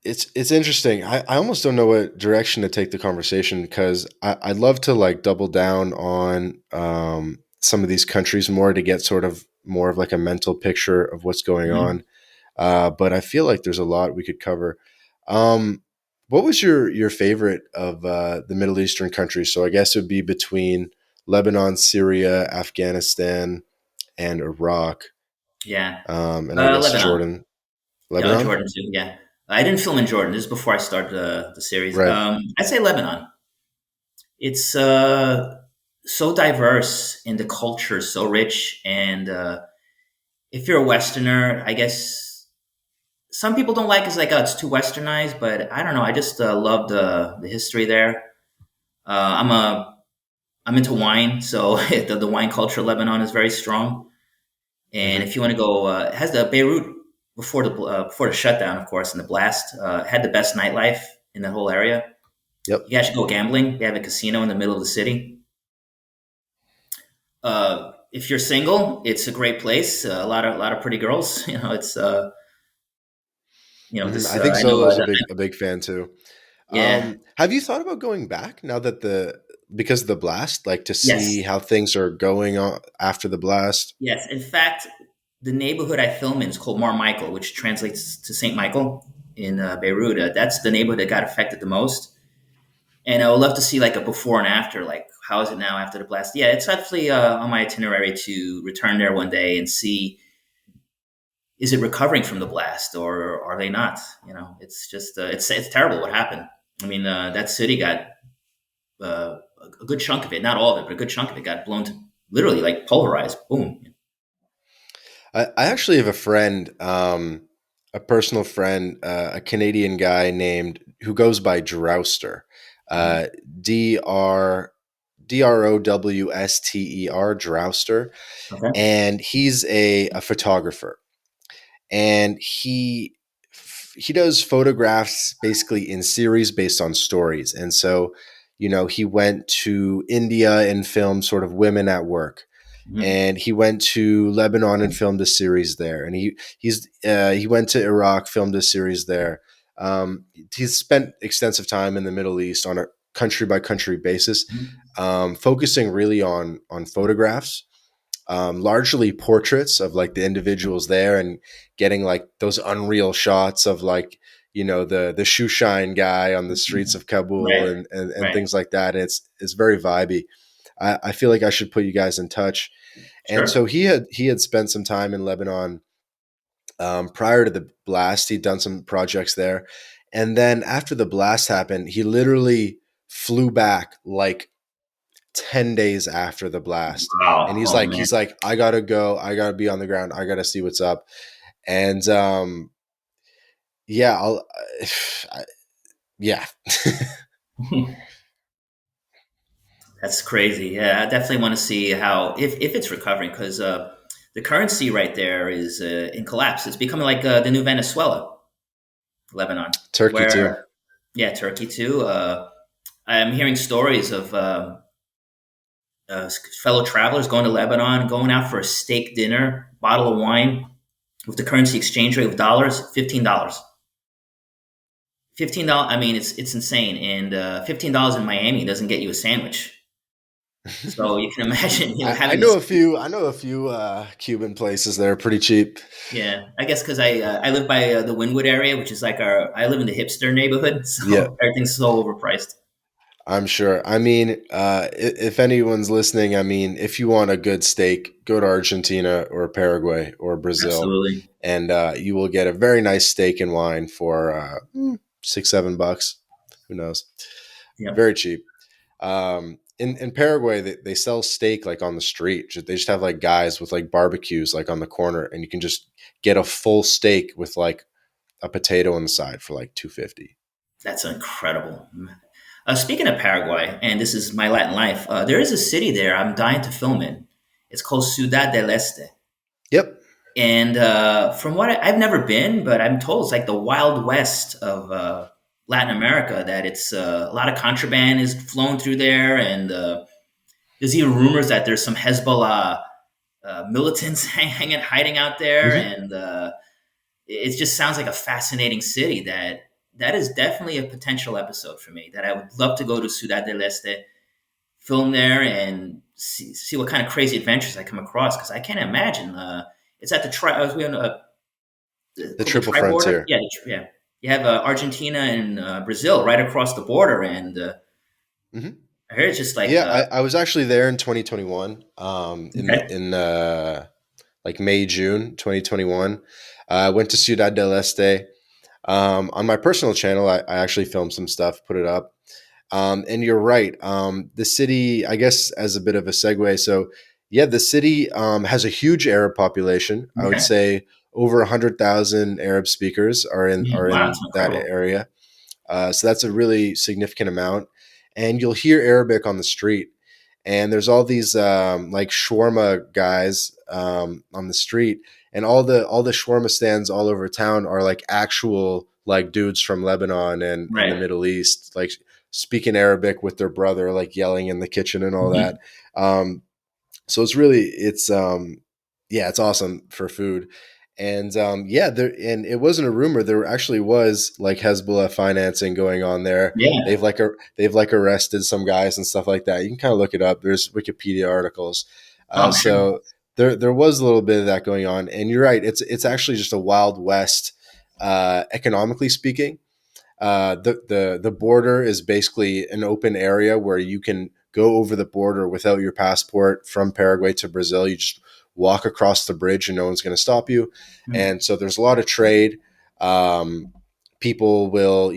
it's interesting. I almost don't know what direction to take the conversation because I'd love to like double down on some of these countries more to get sort of more of like a mental picture of what's going Mhm. on. But I feel like there's a lot we could cover. Um, what was your favorite of the Middle Eastern countries? So I guess it would be between Lebanon, Syria, Afghanistan, and Iraq, Yeah. and I guess Lebanon. Jordan, Yeah, Lebanon, Jordan too. Yeah. I didn't film in Jordan. This is before I started the series. right? I'd say Lebanon. It's so diverse and the culture is so rich. And if you're a Westerner, I guess some people don't like it's like, oh, it's too westernized, but I don't know. I just love the history there. I'm I'm into wine, so the wine culture of Lebanon is very strong. And Hmm. if you want to go, it has the Beirut before the shutdown, of course, and the blast had the best nightlife in the whole area. Yep. You guys should go gambling. They have a casino in the middle of the city. If you're single, it's a great place. A lot of pretty girls. It's this. I think I know. Zolo's a big fan too. Yeah. Have you thought about going back now that the because of the blast, like to Yes. see how things are going on after the blast? Yes. In fact, the neighborhood I film in is called Mar Michael, which translates to Saint Michael in Beirut. That's the neighborhood that got affected the most. And I would love to see like a before and after. Like, how is it now after the blast? Yeah, it's actually on my itinerary to return there one day and see is it recovering from the blast or are they not? It's just it's terrible what happened. I mean, that city got a good chunk of it, not all of it, but a good chunk of it got blown to literally like pulverized. Boom. I actually have a friend, a personal friend, a Canadian guy named who goes by Drouster, Mhm. uh, Drowster, Drouster, Okay. and he's a photographer, and he does photographs basically in series based on stories. And so he went to India and filmed sort of women at work, Mhm. and he went to Lebanon and filmed a series there, and he went to Iraq, filmed a series there. He's spent extensive time in the Middle East on a country by country basis, Mhm. focusing really on photographs, largely portraits of like the individuals there, and getting like those unreal shots of like the shoe shine guy on the streets of Kabul, Right. and Right. things like that. And it's very vibey. I feel like I should put you guys in touch. And so Sure. he had spent some time in Lebanon, prior to the blast. He'd done some projects there, and then after the blast happened, he literally flew back like 10 days after the blast, and Wow. he's Oh like man. he's like I gotta go, I gotta be on the ground, I gotta see what's up. And yeah, I, yeah. That's crazy. Yeah, I definitely want to see how if it's recovering because the currency right there is in collapse. It's becoming like the new Venezuela, Lebanon, Turkey too. where yeah, Turkey too. I'm hearing stories of fellow travelers going to Lebanon, going out for a steak dinner, bottle of wine with the currency exchange rate of dollars, $15. $15. I mean, it's insane. And $15 in Miami doesn't get you a sandwich. So you can imagine, I having know this. a few. I know a few Cuban places that are pretty cheap. Yeah, I guess because I live by the Wynwood area, which is like I live in the hipster neighborhood, Yeah, so everything's so overpriced. I'm sure. I mean, if anyone's listening, I mean, if you want a good steak, go to Argentina or Paraguay or Brazil, Absolutely. and you will get a very nice steak and wine for $6, $7. Who knows? Yep. Very cheap. in Paraguay, they sell steak like on the street. They just have like guys with like barbecues like on the corner, and you can just get a full steak with like a potato on the side for like 250. That's incredible. Speaking of Paraguay, and this is my Latin life, there is a city there I'm dying to film in. It's called Ciudad del Este. Yep. And from what I've never been, but I'm told it's like the Wild West of Latin America. That it's a lot of contraband is flown through there, and there's even rumors that there's some Hezbollah militants hiding out there, Hmm. and it just sounds like a fascinating city. That is definitely a potential episode for me. That I would love to go to Ciudad del Este, film there, and see what kind of crazy adventures I come across. Because I can't imagine. It's at the I was on The called the triple tri border. frontier. Yeah, yeah. You have Argentina and Brazil right across the border, and Hmm. I heard it's just like Yeah, I was actually there in 2021. okay, In like May June 2021. I went to Ciudad del Este. On my personal channel, I actually filmed some stuff, put it up. And you're right. The city, I guess, as a bit of a segue. So, yeah, the city has a huge Arab population. I would okay. say over 100,000 Arab speakers are Wow, it's in that incredible. area. So that's a really significant amount. And you'll hear Arabic on the street. And there's all these like shawarma guys on the street, and all the shawarma stands all over town are like actual like dudes from Lebanon and the Right. Middle East, like speaking Arabic with their brother, like yelling in the kitchen and all that. Mhm. Um, so it's really yeah, it's awesome for food. And yeah, there, and it wasn't a rumor. There actually was like Hezbollah financing going on there. Yeah. They've like arrested some guys and stuff like that. You can kind of look it up. There's Wikipedia articles. Oh, I'm sure. So there was a little bit of that going on. And you're right. It's actually just a wild west, economically speaking. The border is basically an open area where you can go over the border without your passport from Paraguay to Brazil. You just walk across the bridge and no one's going to stop you. Hmm. And so there's a lot of trade. Um, People will,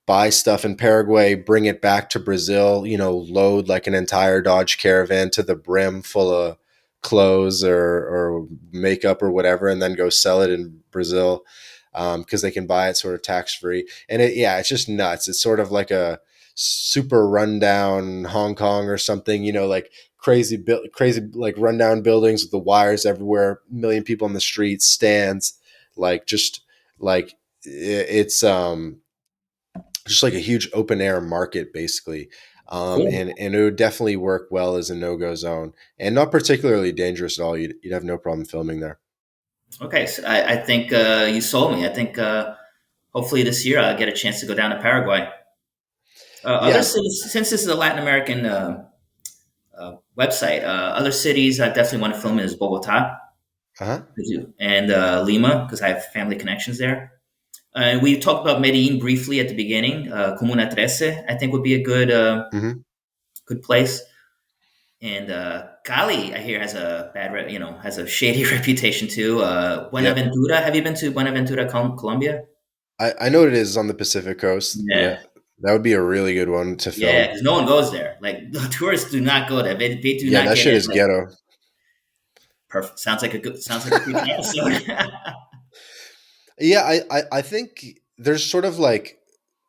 buy stuff in Paraguay, bring it back to Brazil, load like an entire Dodge Caravan to the brim full of clothes or makeup or whatever, and then go sell it in Brazil because they can buy it sort of tax free. And yeah, it's just nuts. It's sort of like a super rundown Hong Kong or something, like crazy like rundown buildings with the wires everywhere, a million people on the streets, stands, like just like it's just like a huge open air market basically. Cool. And it would definitely work well as a no-go zone and not particularly dangerous at all. You'd have no problem filming there. Okay, so I think you sold me. I think hopefully this year I'll get a chance to go down to Paraguay. Other Yeah. cities, since this is a Latin American website, other cities I definitely want to film in is Bogota Uh-huh. and Lima because I have family connections there. We talked about Medellin briefly at the beginning. Comuna 13, I think, would be a Hmm. good place. And Cali, I hear, has a has a shady reputation too. Yep. Buenaventura, have you been to Buenaventura, Colombia? I know what it is on the Pacific coast. Yeah. Yeah, That would be a really good one to yeah, film. because no one goes there. Like the tourists do not go there. They do Yeah, not that get shit in. is Like ghetto. perfect. Sounds like a future episode. Yeah, I think there's sort of like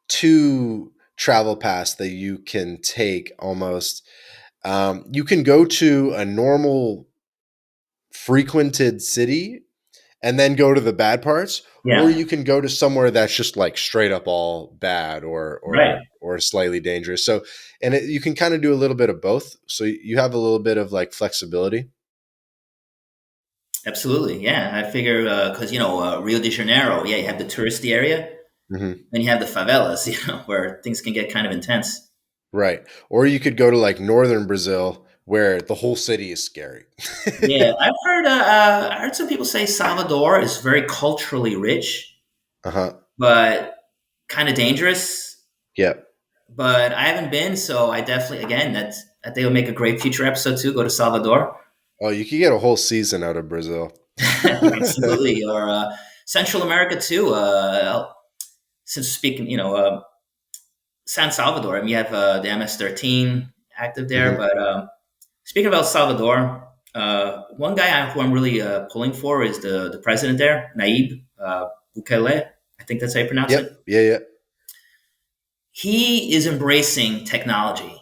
two travel paths that you can take almost. You can go to a normal frequented city and then go to the bad parts, or Yeah, you can go to somewhere that's just like straight up all bad right. or slightly dangerous. So, and you can kind of do a little bit of both. So you have a little bit of like flexibility. Absolutely. Yeah, I figure because Rio de Janeiro, yeah, you have the touristy area, Hmm. then you have the favelas, where things can get kind of intense. Right. Or you could go to like northern Brazil where the whole city is scary. Yeah, I heard some people say Salvador is very culturally rich, Uh-huh. but kind of dangerous. Yeah. But I haven't been, so I definitely again I think it'll make a great future episode too. Go to Salvador, Oh, you could get a whole season out of Brazil. absolutely, or Central America too. Since speaking, San Salvador, and we have the MS-13. active there. Hmm. But speaking of El Salvador, one guy who I'm really pulling for is the president there, Naib Bukele. I think that's how you pronounce it. Yep. Yeah. Yeah. He is embracing technology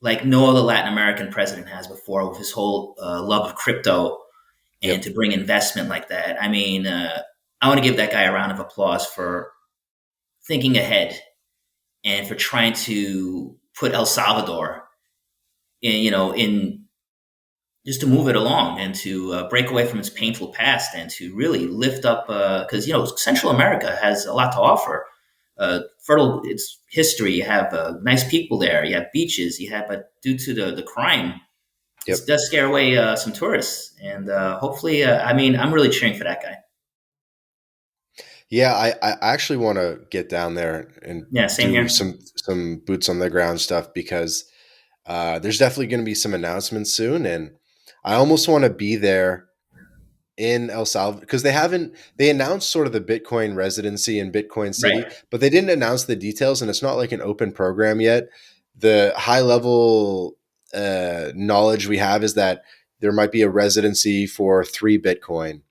like no other Latin American president has before, with his whole love of crypto and Yep. to bring investment like that. I mean, I want to give that guy a round of applause for thinking ahead and for trying to put El Salvador in, in just to move it along and to break away from its painful past and to really lift up because Central America has a lot to offer. Fertile its history. You have nice people there. You have beaches. You have, but due to the crime, it Yep. does scare away some tourists. And hopefully, I mean, I'm really cheering for that guy. Yeah, I actually want to get down there and Yeah, same do here. some boots on the ground stuff because there's definitely going to be some announcements soon, and I almost want to be there in El Salvador because they announced sort of the Bitcoin residency in Bitcoin City, Right. but they didn't announce the details, and it's not like an open program yet. The high level knowledge we have is that there might be a residency for 3 Bitcoin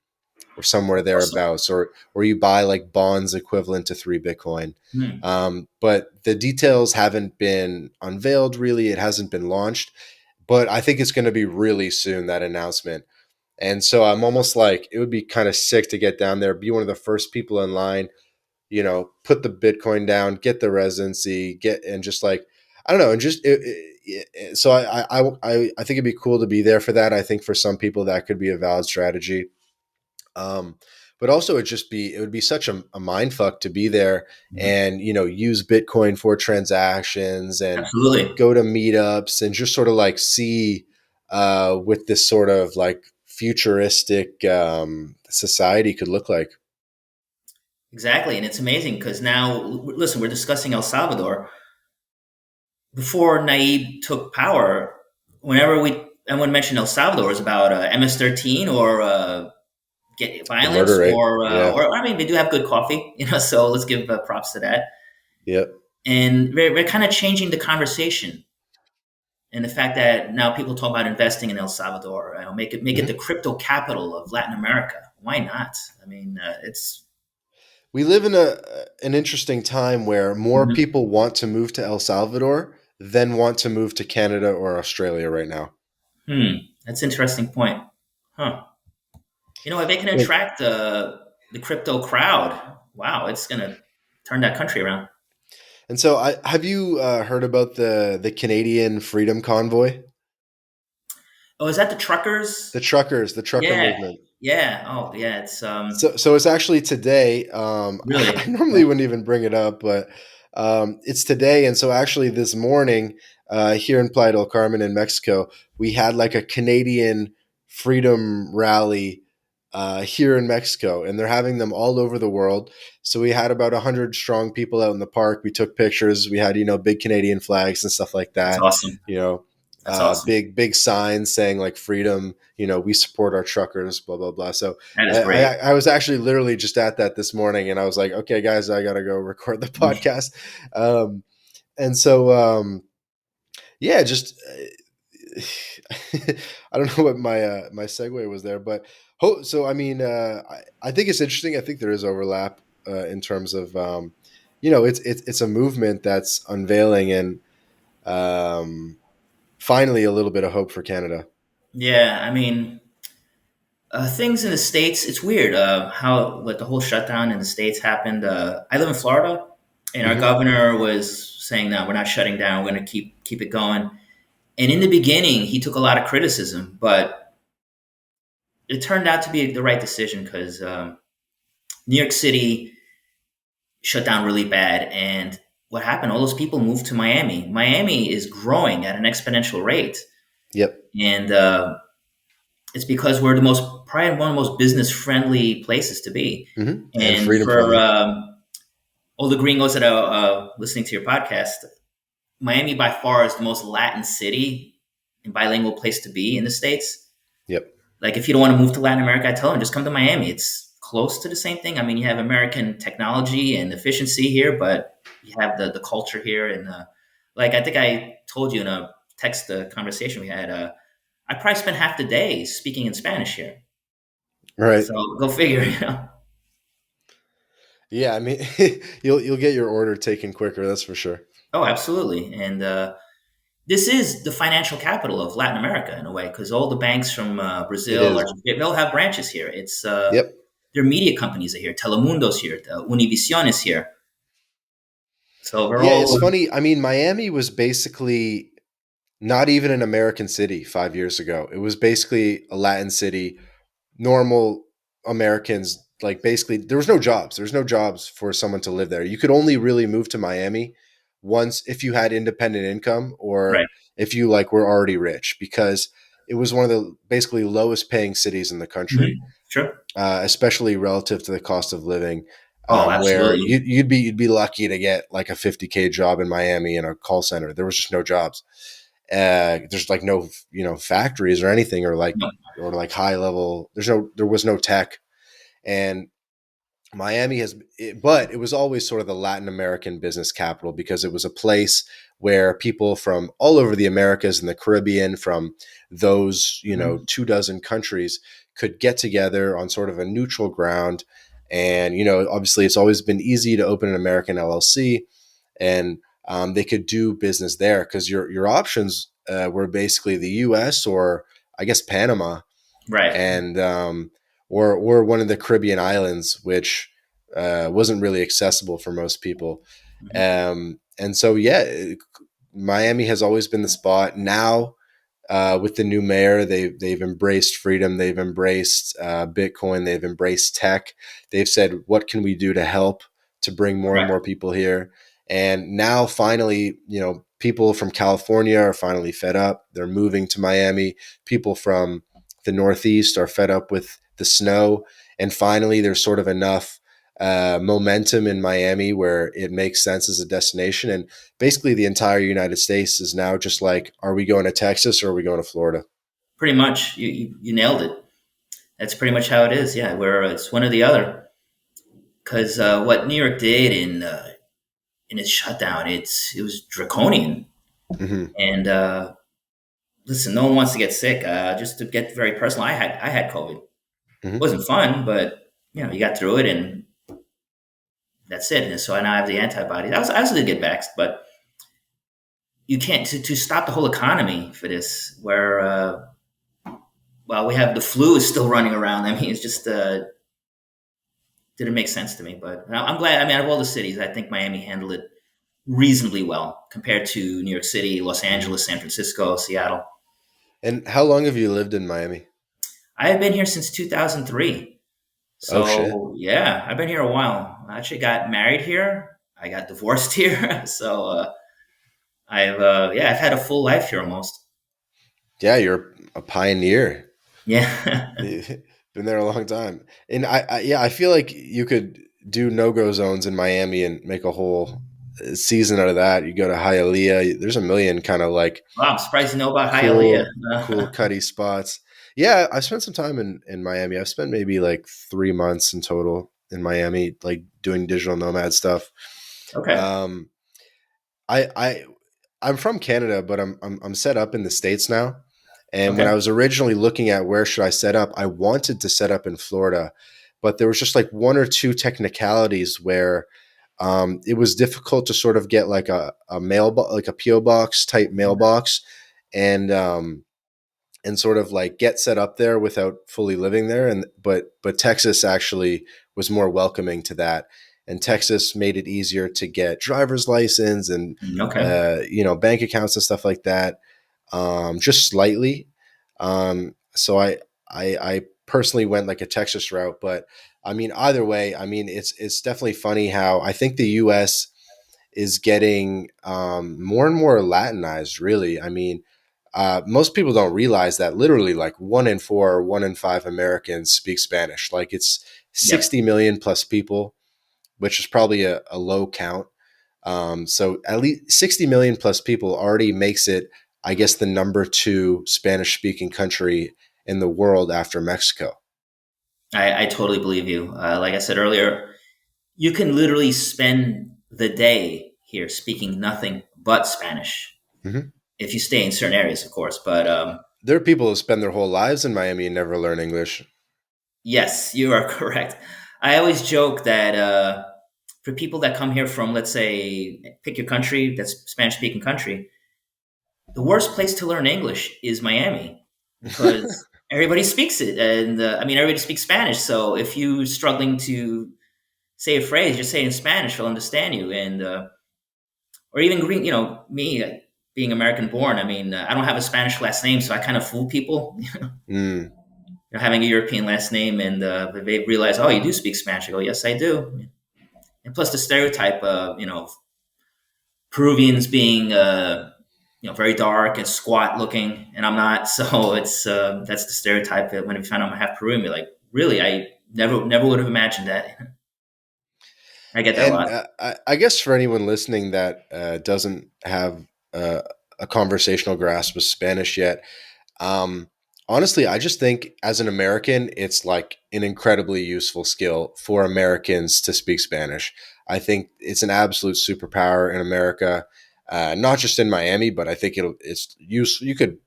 or somewhere Awesome. thereabouts, or you buy like bonds equivalent to 3 Bitcoin. Hmm. But the details haven't been unveiled really. It hasn't been launched, but I think it's going to be really soon, that announcement. And so I'm almost like, it would be kind of sick to get down there, be one of the first people in line, put the Bitcoin down, get the residency, and just like, I don't know. And just, so I think it'd be cool to be there for that. I think for some people that could be a valid strategy. Um, but also it would be such a mind fuck to be there Mhm. and, use Bitcoin for transactions and Absolutely. go to meetups and just sort of like see, with this sort of like futuristic, society could look like. Exactly. And it's amazing because now, listen, we're discussing El Salvador. Before Naib took power, whenever anyone mentioned El Salvador, it was about MS-13 or get The murder violence, rate. Yeah. or I mean, they do have good coffee, so let's give props to that. Yep. And we're kind of changing the conversation, and the fact that now people talk about investing in El Salvador, make it the Mhm. crypto capital of Latin America. Why not? I mean, it's We live in an interesting time where more mhm. people want to move to El Salvador than want to move to Canada or Australia right now. That's an interesting point, huh? If they can And, attract the crypto crowd, wow, it's gonna turn that country around. and so have you heard about the Canadian Freedom Convoy? Oh, is that the truckers? The trucker Yeah, movement. yeah. Oh, yeah. It's So it's actually today. I really. normally wouldn't even bring it up, but it's today. And so actually this morning, here in Playa del Carmen in Mexico, we had like a Canadian freedom rally here in Mexico, and they're having them all over the world. So we had about 100 strong people out in the park. We took pictures. We had big Canadian flags and stuff like That's that. awesome. You know, That's awesome. big signs saying like freedom. We support our truckers. Blah blah blah. So That is I, great. I was actually literally just at that this morning, and I was like, okay, guys, I gotta go record the podcast. Um, and so yeah, just I don't know what my segue was there, but so I mean, I think it's interesting. I think there is overlap in terms of it's a movement that's unveiling and finally a little bit of hope for Canada. Yeah, I mean, things in the states. It's weird how like the whole shutdown in the states happened. I live in Florida, and our Hmm. governor was saying, "No, we're not shutting down. We're going to keep it going." And in the beginning, he took a lot of criticism, but it turned out to be the right decision because New York City shut down really bad. And what happened? All those people moved to Miami. Miami is growing at an exponential rate, Yep. and it's because we're probably one of the most business friendly places to be. Hmm. And And freedom for friendly. all the gringos that are listening to your podcast, Miami by far is the most Latin city and bilingual place to be in the states. Yep. Like if you don't want to move to Latin America, I tell them just come to Miami. It's close to the same thing. I mean, you have American technology and efficiency here, but you have the culture here, and like I think I told you in a text conversation we had. I probably spent half the day speaking in Spanish here. Right. So go figure, you know. Yeah, I mean, you'll get your order taken quicker, that's for sure. Oh, absolutely. And this is the financial capital of Latin America in a way, because all the banks from It Brazil, is. Argentina, they'll have branches here. It's Yep. their media companies are here. Telemundo's here. Univision is here. So we're Yeah, it's all funny. I mean, Miami was basically not even an American city 5 years ago. It was basically a Latin city. Normal Americans, like basically, there was no jobs. There's no jobs for someone to live there. You could only really move to Miami once if you had independent income or right. if you like were already rich, because it was one of the basically lowest paying cities in the country, Sure. especially relative to the cost of living. Oh, Where absolutely. you'd be lucky to get like a 50K job in Miami in a call center. There was just no jobs. There's like no factories or anything No, or like high level. There was no tech, and Miami but it was always sort of the Latin American business capital because it was a place where people from all over the Americas and the Caribbean, from those, mhm. 24 countries, could get together on sort of a neutral ground. And, obviously it's always been easy to open an American LLC, and they could do business there because your options were basically the US or I guess Panama, Right. and or one of the Caribbean islands, which wasn't really accessible for most people. Mhm. And so, yeah, Miami has always been the spot. Now, with the new mayor, they've embraced freedom. They've embraced Bitcoin. They've embraced tech. They've said, what can we do to help to bring more and Correct. more people here? And now, finally, people from California are finally fed up. They're moving to Miami. People from the Northeast are fed up with the snow. And finally, there's sort of enough momentum in Miami where it makes sense as a destination. And basically, the entire United States is now just like, are we going to Texas or are we going to Florida? Pretty much, you nailed it. That's pretty much how it is. Yeah, where it's one or the other. Because what New York did in its shutdown, it was draconian. Hmm. And listen, no one wants to get sick. Just to get very personal, I had COVID. It Hmm. wasn't fun, but you got through it, and that's it. And so I now have the antibodies. I was did get vaxxed, but you can't to stop the whole economy for this. Where well, we have the flu is still running around. I mean, it's just didn't make sense to me. But I'm glad. I mean, out of all the cities, I think Miami handled it reasonably well compared to New York City, Los Hmm. Angeles, San Francisco, Seattle. And how long have you lived in Miami? I have been here since 2003. Oh shit. So yeah, I've been here a while. I actually got married here. I got divorced here. So I've had a full life here almost. Yeah, you're a pioneer. Yeah. Been there a long time. And yeah, I feel like you could do no-go zones in Miami and make a whole season out of that. You go to Hialeah. There's a million kind of like Wow, I'm surprised you know about Hialeah. cool cutty spots. Yeah, I spent some time in Miami. I've spent maybe like 3 months in total in Miami, like doing digital nomad stuff. Okay. Um, I I'm from Canada, but I'm set up in the States now. And when I Okay. was originally looking at where should I set up, I wanted to set up in Florida, but there was just like one or two technicalities where it was difficult to sort of get like a like a PO box type mailbox, and sort of like get set up there without fully living there. And but Texas actually was more welcoming to that, and Texas made it easier to get driver's license and Okay. bank accounts and stuff like that, just slightly. So I personally went like a Texas route, but I mean either way, I mean it's definitely funny how I think the U.S. is getting more and more Latinized. Really, I mean, most people don't realize that literally like 1 in 4 or 1 in 5 Americans speak Spanish. Like it's Yep. 60 million plus people, which is probably a low count. So at least 60 million plus people already makes it, I guess, the number two Spanish speaking country in the world after Mexico. I totally believe you. Like I said earlier, you can literally spend the day here speaking nothing but Spanish. Hmm. if you stay in certain areas, of course. But There are people who spend their whole lives in Miami and never learn English. yes, you are correct. I always joke that for people that come here from, let's say, pick your country, that's Spanish speaking country, the worst place to learn English is Miami because everybody speaks it, and I mean everybody speaks Spanish. So if you're struggling to say a phrase, just say it in Spanish, they'll understand you. And or even green, me being American born. I mean, I don't have a Spanish last name, so I kind of fool people. Mm. Having a European last name, and they realize, oh, you do speak Spanish. I go, yes, I do. And plus the stereotype of Peruvians being very dark and squat looking, and I'm not. So it's that's the stereotype that when we found out I'm half Peruvian, we're like, really, I never would have imagined that. I get that a And lot. I guess for anyone listening that doesn't have uh, a conversational grasp of Spanish yet, um, honestly, I just think as an American, it's like an incredibly useful skill for Americans to speak Spanish. I think it's an absolute superpower in America, not just in Miami, but I think it's use. You could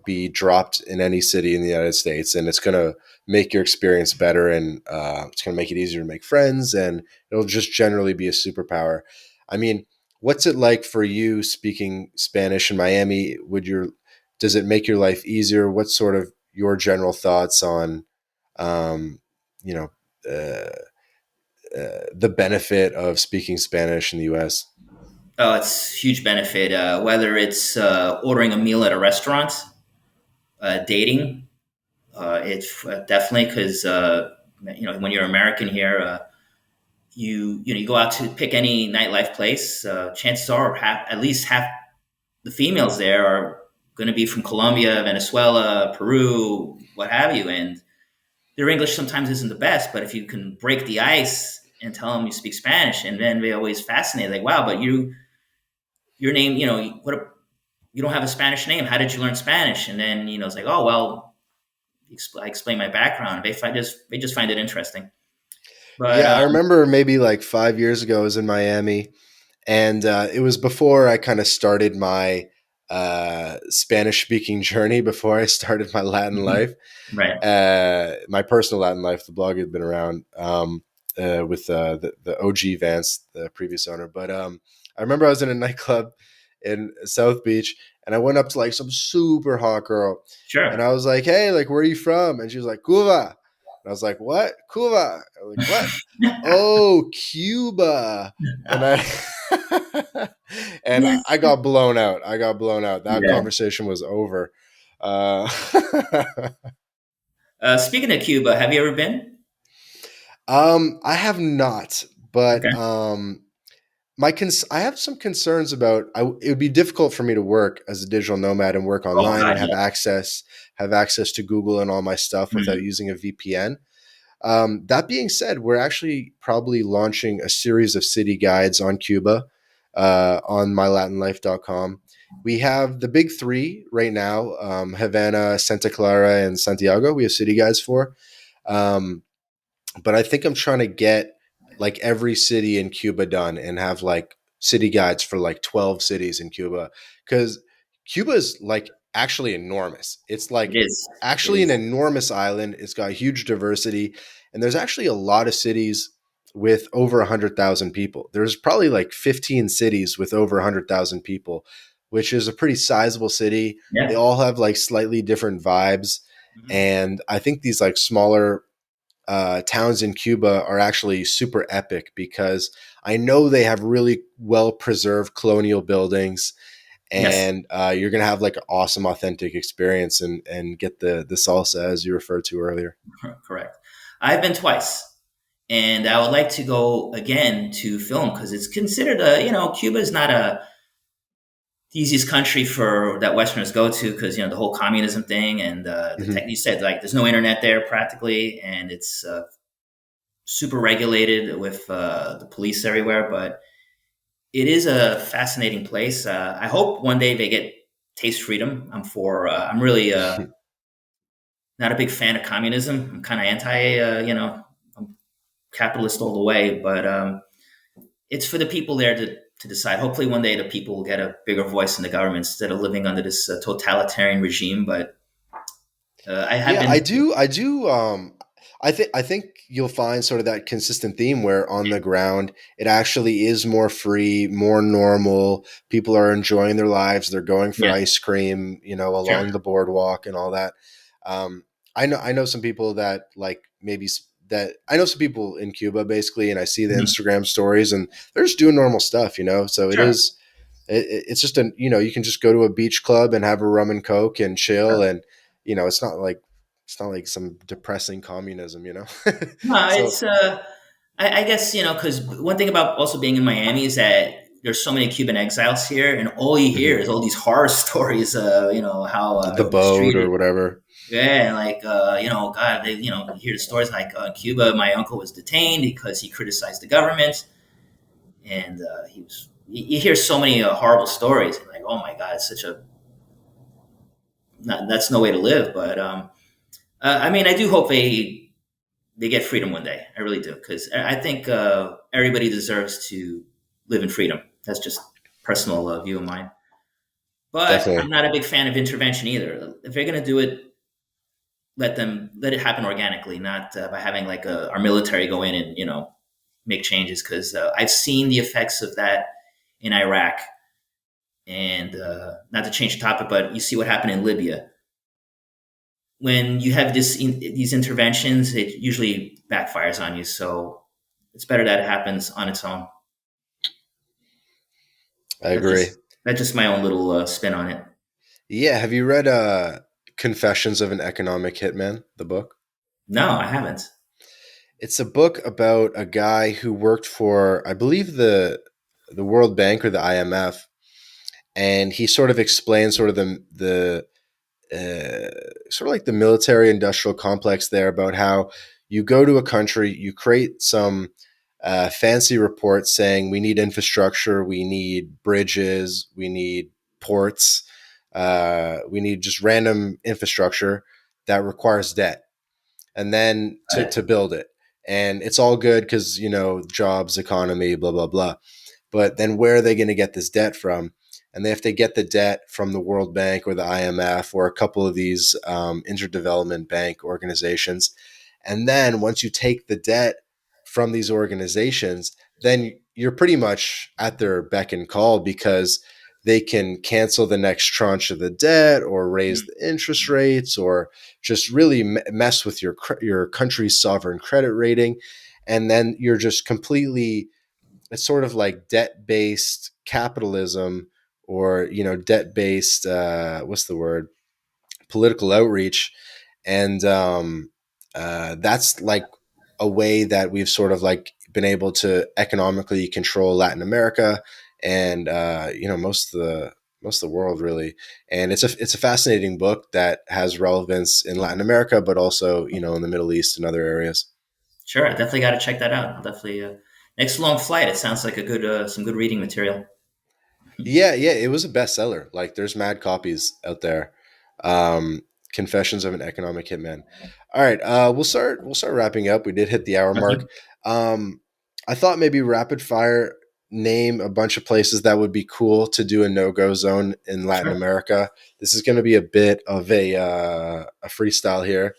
be dropped in any city in the United States, and it's going to make your experience better, and it's going to make it easier to make friends, and it'll just generally be a superpower. I mean, what's it like for you speaking Spanish in Miami? Does it make your life easier? What's sort of your general thoughts on um, you know uh, the benefit of speaking Spanish in the U.S.? Oh, it's a huge benefit. Whether it's ordering a meal at a restaurant, dating, it's definitely because when you're American here, you go out to pick any nightlife place. Chances are, at least half the females there are going to be from Colombia, Venezuela, Peru, what have you, and their English sometimes isn't the best. But if you can break the ice and tell them you speak Spanish, and then they're always fascinated, like, wow, but your name, you don't have a Spanish name. How did you learn Spanish? And then it's like, oh well, I explain my background. They just find it interesting. But Yeah, I remember maybe like 5 years ago, I was in Miami, and it was before I kind of started my Spanish speaking journey, before I started my Latin life, right, my personal Latin life. The blog had been around with the OG Vance, the previous owner. But I remember I was in a nightclub in South Beach, and I went up to like some super hot girl, and sure. I was like, "Hey, like, where are you from?" And she was like, "Cuba." And I was like, "What? Cuba?" I was like, "What?" "Oh, Cuba." And I and I got blown out. I got blown out. That Yeah. conversation was over. Uh, Speaking of Cuba, have you ever been? I have not, but Okay. I have some concerns about. It would be difficult for me to work as a digital nomad and work Oh online God, and yeah. have access to Google and all my stuff without Mhm. using a VPN. That being said, we're actually probably launching a series of city guides on Cuba on mylatinlife.com. We have the big three right now: Havana, Santa Clara, and Santiago. We have city guides for. Um, but I think I'm trying to get like every city in Cuba done and have like city guides for like 12 cities in Cuba, because Cuba is like actually enormous. It's It like is. It actually an is. enormous island. It's got huge diversity, and there's actually a lot of cities with over 100,000 people. There's probably like 15 cities with over 100,000 people, which is a pretty sizable city. They Yeah. all have like slightly different vibes, Mhm. and I think these like smaller towns in Cuba are actually super epic, because I know they have really well preserved colonial buildings, Yes. and you're gonna have like an awesome, authentic experience, and get the salsa as you referred to earlier. Correct. I've been twice, and I would like to go again to film because it's considered Cuba is not the easiest country for that Westerners go to because the whole communism thing and the tech. Hmm. You said like there's no internet there practically, and it's super regulated with the police everywhere. But it is a fascinating place. I hope one day they get taste freedom. I'm for. I'm really not a big fan of communism. I'm kind of anti. I'm capitalist all the way, but it's for the people there to to decide. Hopefully, one day the people will get a bigger voice in the government instead of living under this totalitarian regime. But I have Yeah, been. I do. I think you'll find sort of that consistent theme where on the ground it actually is more free, more normal. People are enjoying their lives. They're going for Yeah, ice cream, sure. along the boardwalk and all that. Um, I know some people that like that I know some people in Cuba basically, and I see the Mhm. Instagram stories and they're just doing normal stuff. So it Sure. is. It's just you can just go to a beach club and have a rum and coke and chill, Sure. and it's not like some depressing communism. No, So it's. I guess because one thing about also being in Miami is that there's so many Cuban exiles here, and all you hear mhm. is all these horror stories. How The everyone's boat or treated. whatever. Yeah, and like God, you hear the stories like in Cuba, my uncle was detained because he criticized the government, and You hear so many horrible stories, and like, oh my God, it's such a that's no way to live. But I mean, I do hope they get freedom one day. I really do because I think everybody deserves to live in freedom. That's just personal view of mine. But I'm Definitely. not a big fan of intervention either. If they're going to do it, let it happen organically, not by having like our military go in and make changes. Because I've seen the effects of that in Iraq, and not to change the topic, but you see what happened in Libya. When you have these interventions, it usually backfires on you. So it's better that it happens on its own. I That's agree. just my own little spin on it. Yeah, have you read Confessions of an Economic Hitman, the book? No, I haven't. It's a book about a guy who worked for, I believe, the World Bank or the IMF, and he sort of explains sort of the sort of like the military industrial complex there about how you go to a country, you create some fancy report saying we need infrastructure, we need bridges, we need ports, we need just random infrastructure that requires debt, and then Got to it. build it. And it's all good because, jobs, economy, blah, blah, blah. But then where are they going to get this debt from? And they have to get the debt from the World Bank or the IMF or a couple of these interdevelopment bank organizations. And then once you take the debt from these organizations, then you're pretty much at their beck and call because they can cancel the next tranche of the debt or raise Mhm. the interest rates or just really mess with your country's sovereign credit rating. And then you're just completely, it's sort of like debt based capitalism or debt based what's the word, political outreach. And that's like a way that we've sort of like been able to economically control Latin America and most of the world really. And it's a fascinating book that has relevance in Latin America but also in the Middle East and other areas. Sure, I definitely got to check that out. I'll definitely next long flight. It sounds like a good some good reading material. Yeah, it was a bestseller. Like, there's mad copies out there. Um, Confessions of an Economic Hitman. All right, we'll start wrapping up. We did hit the hour mark. Okay. Um, I thought maybe rapid fire name a bunch of places that would be cool to do a no go zone in Latin Sure. America. This is going to be a bit of a freestyle here.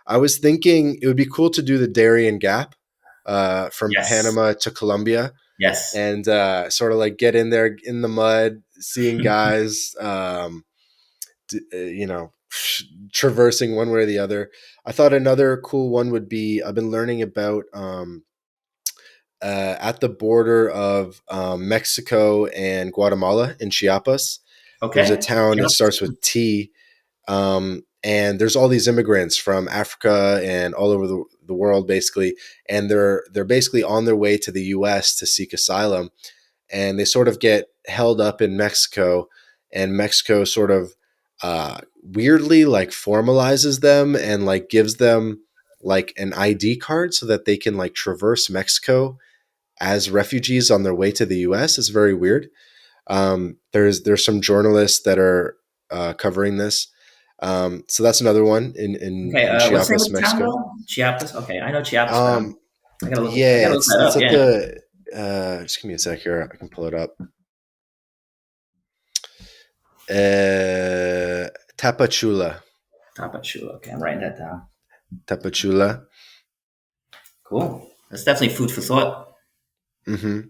I was thinking it would be cool to do the Darien Gap from Yes. Panama to Colombia Yes. and sort of like get in there in the mud, seeing guys, traversing one way or the other. I thought another cool one would be I've been learning about at the border of Mexico and Guatemala in Chiapas. There's a Okay. town. It Yep. starts with T, and there's all these immigrants from Africa and all over the world, basically, and they're basically on their way to the U.S. to seek asylum, and they sort of get held up in Mexico, and Mexico sort of weirdly like formalizes them and like gives them like an ID card so that they can like traverse Mexico as refugees on their way to the U.S. It's very weird. There's some journalists that are covering this. So that's another one in Okay. What's the name Chiapas, of the town Mexico. though? Chiapas. Okay, I know Chiapas, but Um, I yeah, gotta look that it's up. at Yeah. Just give me a sec here. I can pull it up. Tapachula. Tapachula. Okay, I'm writing that down. Tapachula. Cool. That's definitely food for thought. Hmm.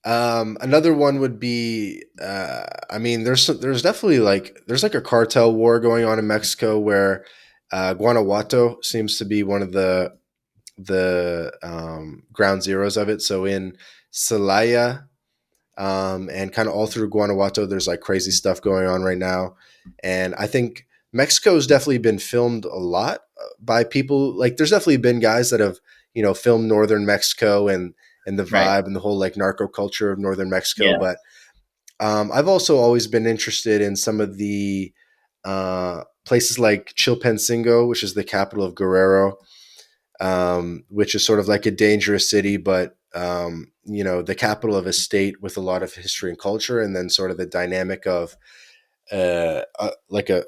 Another one would be, I mean, there's definitely there's like a cartel war going on in Mexico where Guanajuato seems to be one of the ground zeros of it. So in Celaya, and kind of all through Guanajuato, there's like crazy stuff going on right now, and I think Mexico's definitely been filmed a lot by people. Like, there's definitely been guys that have filmed northern Mexico and the Right. vibe and the whole like narco culture of northern Mexico. Yeah. But I've also always been interested in some of the places like Chilpancingo, which is the capital of Guerrero, which is sort of like a dangerous city, but the capital of a state with a lot of history and culture, and then sort of the dynamic of like a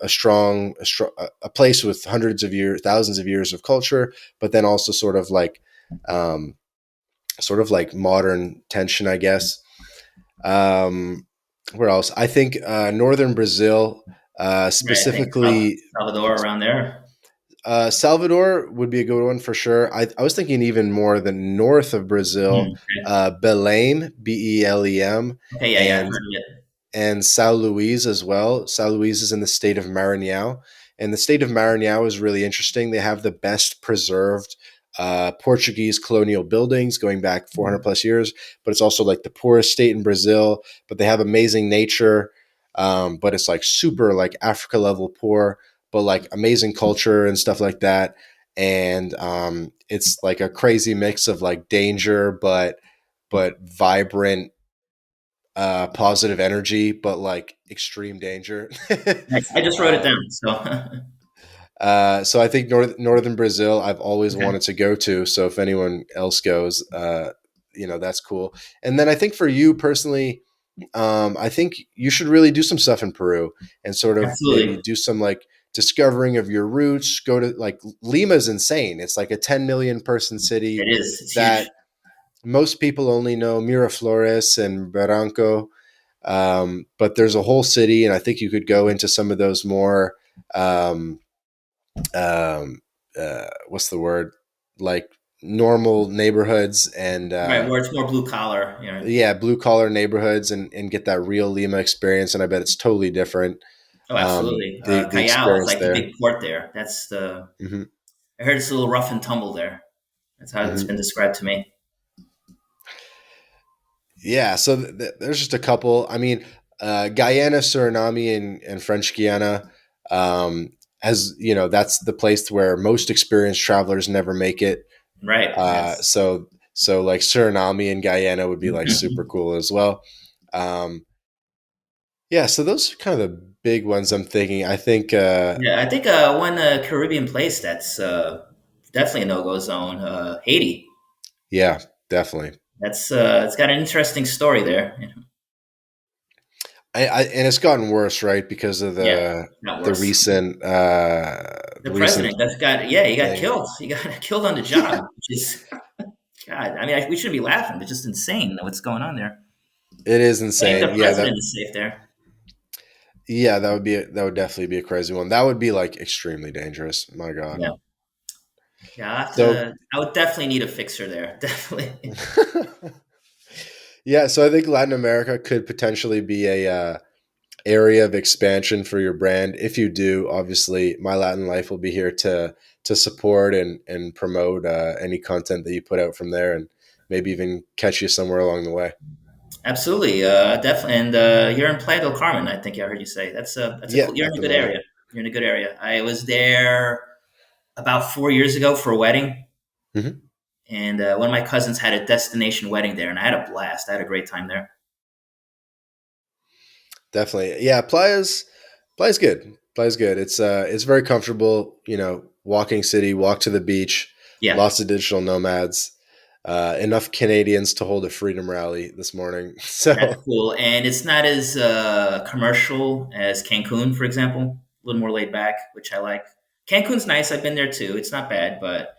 place with hundreds of years, thousands of years of culture, but then also um, sort of like modern tension, I guess. Um, where else? I think northern Brazil, Right. I think specifically Salvador around there. Salvador would be a good one for sure. I was thinking even more the north of Brazil, Okay. Belém, Belem, Okay. Yeah. Yeah. I've and heard of it. and São Luís as well. São Luís is in the state of Maranhão, and the state of Maranhão is really interesting. They have the best preserved Portuguese colonial buildings going back 400 plus years, but it's also like the poorest state in Brazil. But they have amazing nature, but it's like super like Africa level poor, but like amazing culture and stuff like that. And it's like a crazy mix of like danger, but vibrant positive energy, but like extreme danger. Nice. I just wrote it um, down. So so I think northern Brazil, I've always okay. wanted to go to. So if anyone else goes, that's cool. And then I think for you personally, I think you should really do some stuff in Peru and sort of maybe Absolutely. do some like discovering of your roots. Go to like Lima's insane. It's like a 10 million person city It is. It's huge. that most people only know Miraflores and Barranco, but there's a whole city, and I think you could go into some of those more, um, what's the word, like normal neighborhoods and Right. Where it's more blue collar. You know. yeah, blue collar neighborhoods, and get that real Lima experience. And I bet it's totally different. Oh, absolutely. The Callao is experience like the there. big port there. That's the. Hmm. I heard it's a little rough and tumble there. That's how it's Hmm. been described to me. Yeah, so there's just a couple. I mean, Guyana, Suriname, and French Guiana, um, has that's the place where most experienced travelers never make it. Right. Uh, That's. so so like Suriname and Guyana would be like super cool as well. Um, yeah, so those are kind of the big ones I'm thinking. I think Yeah, I think one Caribbean place that's definitely a no-go zone. Haiti. yeah, definitely. That's it's got an interesting story there. You know? And it's gotten worse, right, because of Yeah, not the worse. recent The president that's got yeah, he got thing. killed. He got killed on the job, which is God. I mean, we shouldn't be laughing. It's just insane what's going on there. It is I think insane. the Yeah, president is safe there. that would definitely be a crazy one. That would be like extremely dangerous. My God. Yeah, yeah. I have So to. I would definitely need a fixer there. Definitely. yeah, so I think Latin America could potentially be a area of expansion for your brand. If you do, obviously, My Latin Life will be here to support and promote any content that you put out from there, and maybe even catch you somewhere along the way. Absolutely, definitely. And you're in Playa del Carmen. I think I heard you say that's a Yeah, cool. You're in at a the good moment. area. You're in a good area. I was there about 4 years ago for a wedding, Hmm. and one of my cousins had a destination wedding there, and I had a blast. I had a great time there. Definitely. Yeah, Playa's good. Playa's good. It's very comfortable, walking city, walk to the beach, Yeah, lots of digital nomads, enough Canadians to hold a freedom rally this morning. that's So cool. And it's not as commercial as Cancun, for example. A little more laid back, which I like. Cancun's nice. I've been there too. It's not bad, but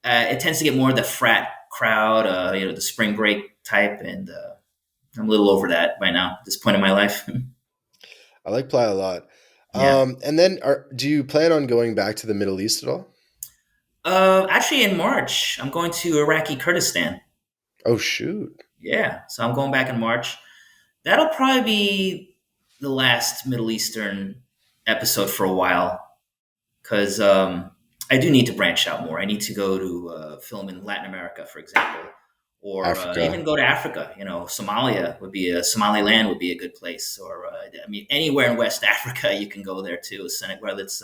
it tends to get more of the frat crowd, the spring break type, and I'm a little over that by now at this point in my life. I like Playa a lot. Yeah. And then do you plan on going back to the Middle East at all? Actually, in March, I'm going to Iraqi Kurdistan. Oh shoot. Yeah, so I'm going back in March. That'll probably be the last Middle Eastern episode for a while because I do need to branch out more. I need to go to film in Latin America, for example, or even Africa. go to Africa. Somalia would be Somaliland would be a good place, or I mean, anywhere in West Africa you can go there too. Whether it's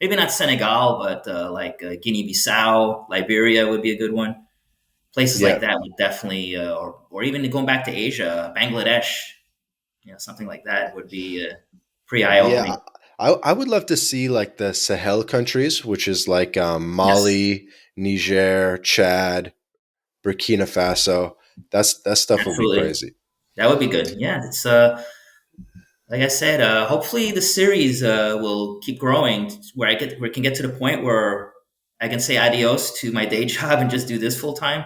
maybe not Senegal, but like Guinea-Bissau, Liberia would be a good one. Places like Yeah. that would definitely, or even going back to Asia, Bangladesh, something like that would be pretty eye Yeah. opening. I would love to see like the Sahel countries, which is like Yes, Mali, Niger, Chad, Burkina Faso. That stuff would be absolutely, crazy. that would be good. Yeah, it's like I said. Hopefully, the series will keep growing, where it can get to the point where I can say adios to my day job and just do this full time,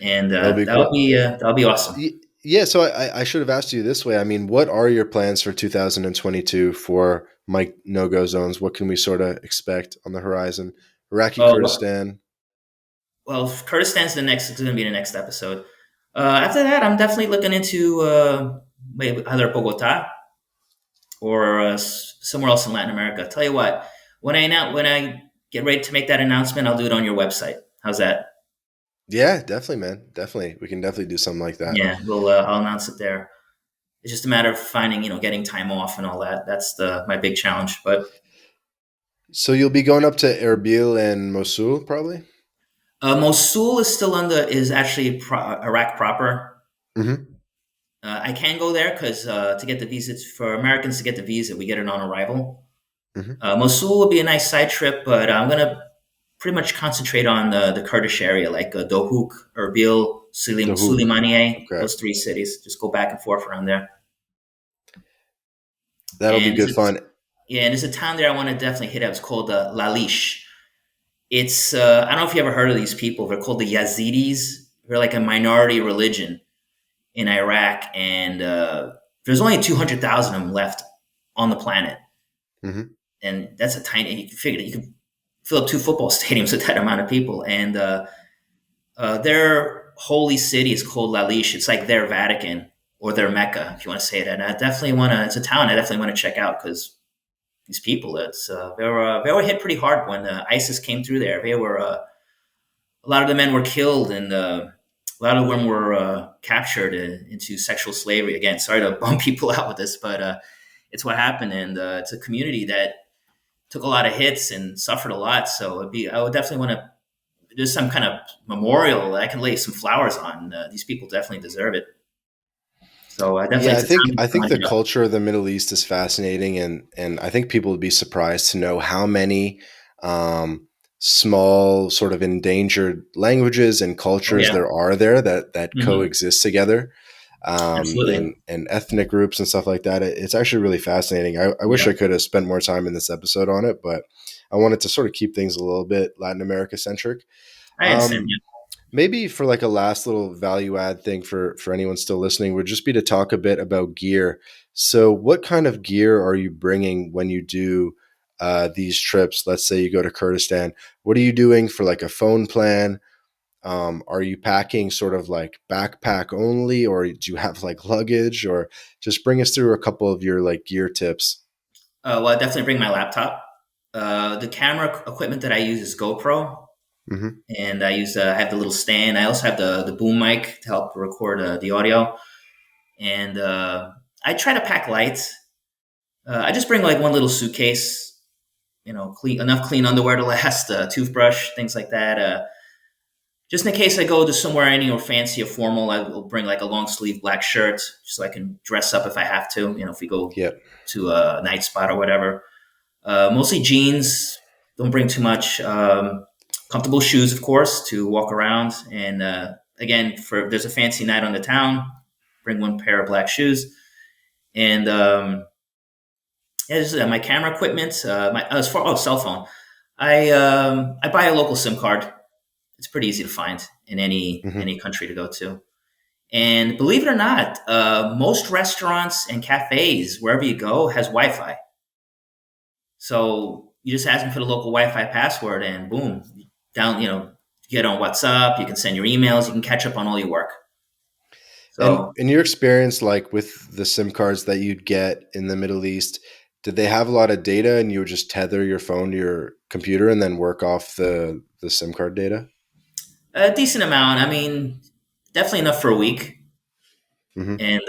and That would be cool. that'll be awesome. Yeah, so I should have asked you this way. I mean, what are your plans for 2022 for Mike No-Go Zones? What can we sort of expect on the horizon? Iraqi Oh, Kurdistan. well, Kurdistan's the next. It's going to be the next episode. After that, I'm definitely looking into maybe either Bogota or somewhere else in Latin America. Tell you what, when I get ready to make that announcement, I'll do it on your website. How's that? Yeah, definitely, man. Definitely. We can definitely do something like that. Yeah, I'll announce it there. It's just a matter of finding, getting time off and all that. That's the my big challenge. But So you'll be going up to Erbil and Mosul, probably? Mosul is actually Iraq proper. Mm-hmm. I can go there because to get the visas for Americans to get the visa, we get it on arrival. Mm-hmm. Mosul would be a nice side trip, but I'm gonna pretty much concentrate on the Kurdish area, like Dohuk, Erbil, Dahuk. Suleimaniye, Okay. those three cities. Just go back and forth around there. That'll be And good fun. yeah, and there's a town there I want to definitely hit up. It's called Lalish. It's I don't know if you ever heard of these people. They're called the Yazidis. They're like a minority religion in Iraq, and there's only 200,000 of them left on the planet, Mm-hmm. and that's a tiny. You can figure you can fill up two football stadiums with that amount of people, and their holy city is called Lalish. It's like their Vatican or their Mecca, if you want to say it. And I definitely want to. It's a town I definitely want to check out because these people, they were hit pretty hard when ISIS came through there. They were a lot of the men were killed, and a lot of them were captured into sexual slavery. Again, sorry to bum people out with this, but it's what happened, and it's a community that took a lot of hits and suffered a lot. So I would definitely want to. There's some kind of memorial that I can lay some flowers on. These people definitely deserve it. So definitely, Yeah, it's a time I I think want to the hit up. culture of the Middle East is fascinating, and I think people would be surprised to know how many small, sort of endangered languages and Oh cultures yeah, there are there that hmm, coexist together, absolutely. and ethnic groups and stuff like that. It's actually really fascinating. I wish I Yeah, could have spent more time in this episode on it, but I wanted to sort of keep things a little bit Latin America centric. I understand. Um, Maybe for like a last little value add thing for anyone still listening would just be to talk a bit about gear. So, what kind of gear are you bringing when you do these trips? Let's say you go to Kurdistan. What are you doing for like a phone plan? Are you packing sort of like backpack only, or do you have like luggage? Or just bring us through a couple of your like gear tips. Well, I definitely bring my laptop. The camera equipment that I use is GoPro, Hmm. and I have the little stand. I also have the boom mic to help record the audio, and I try to pack light. I just bring like one little suitcase, clean underwear to last, toothbrush, things like that. Just in case I go to somewhere any or fancy or formal, I will bring like a long sleeve black shirt so I can dress up if I have to. If we go Yep. to a night spot or whatever. Mostly jeans. Don't bring too much. Comfortable shoes, of course, to walk around. And again, for if there's a fancy night on the town, bring one pair of black shoes. And yeah, this is, my camera equipment. My as far cell phone. I buy a local SIM card. it's pretty easy to find in Hmm. any country to go to. And believe it or not, most restaurants and cafes wherever you go has Wi-Fi. So you just ask them for the local Wi-Fi password, and boom, down get on WhatsApp. You can send your emails. You can catch up on all your work. And So in your experience, like with the SIM cards that you'd get in the Middle East, did they have a lot of data and you would just tether your phone to your computer and then work off the SIM card data? a decent amount. I mean, definitely enough for a week. Hmm. And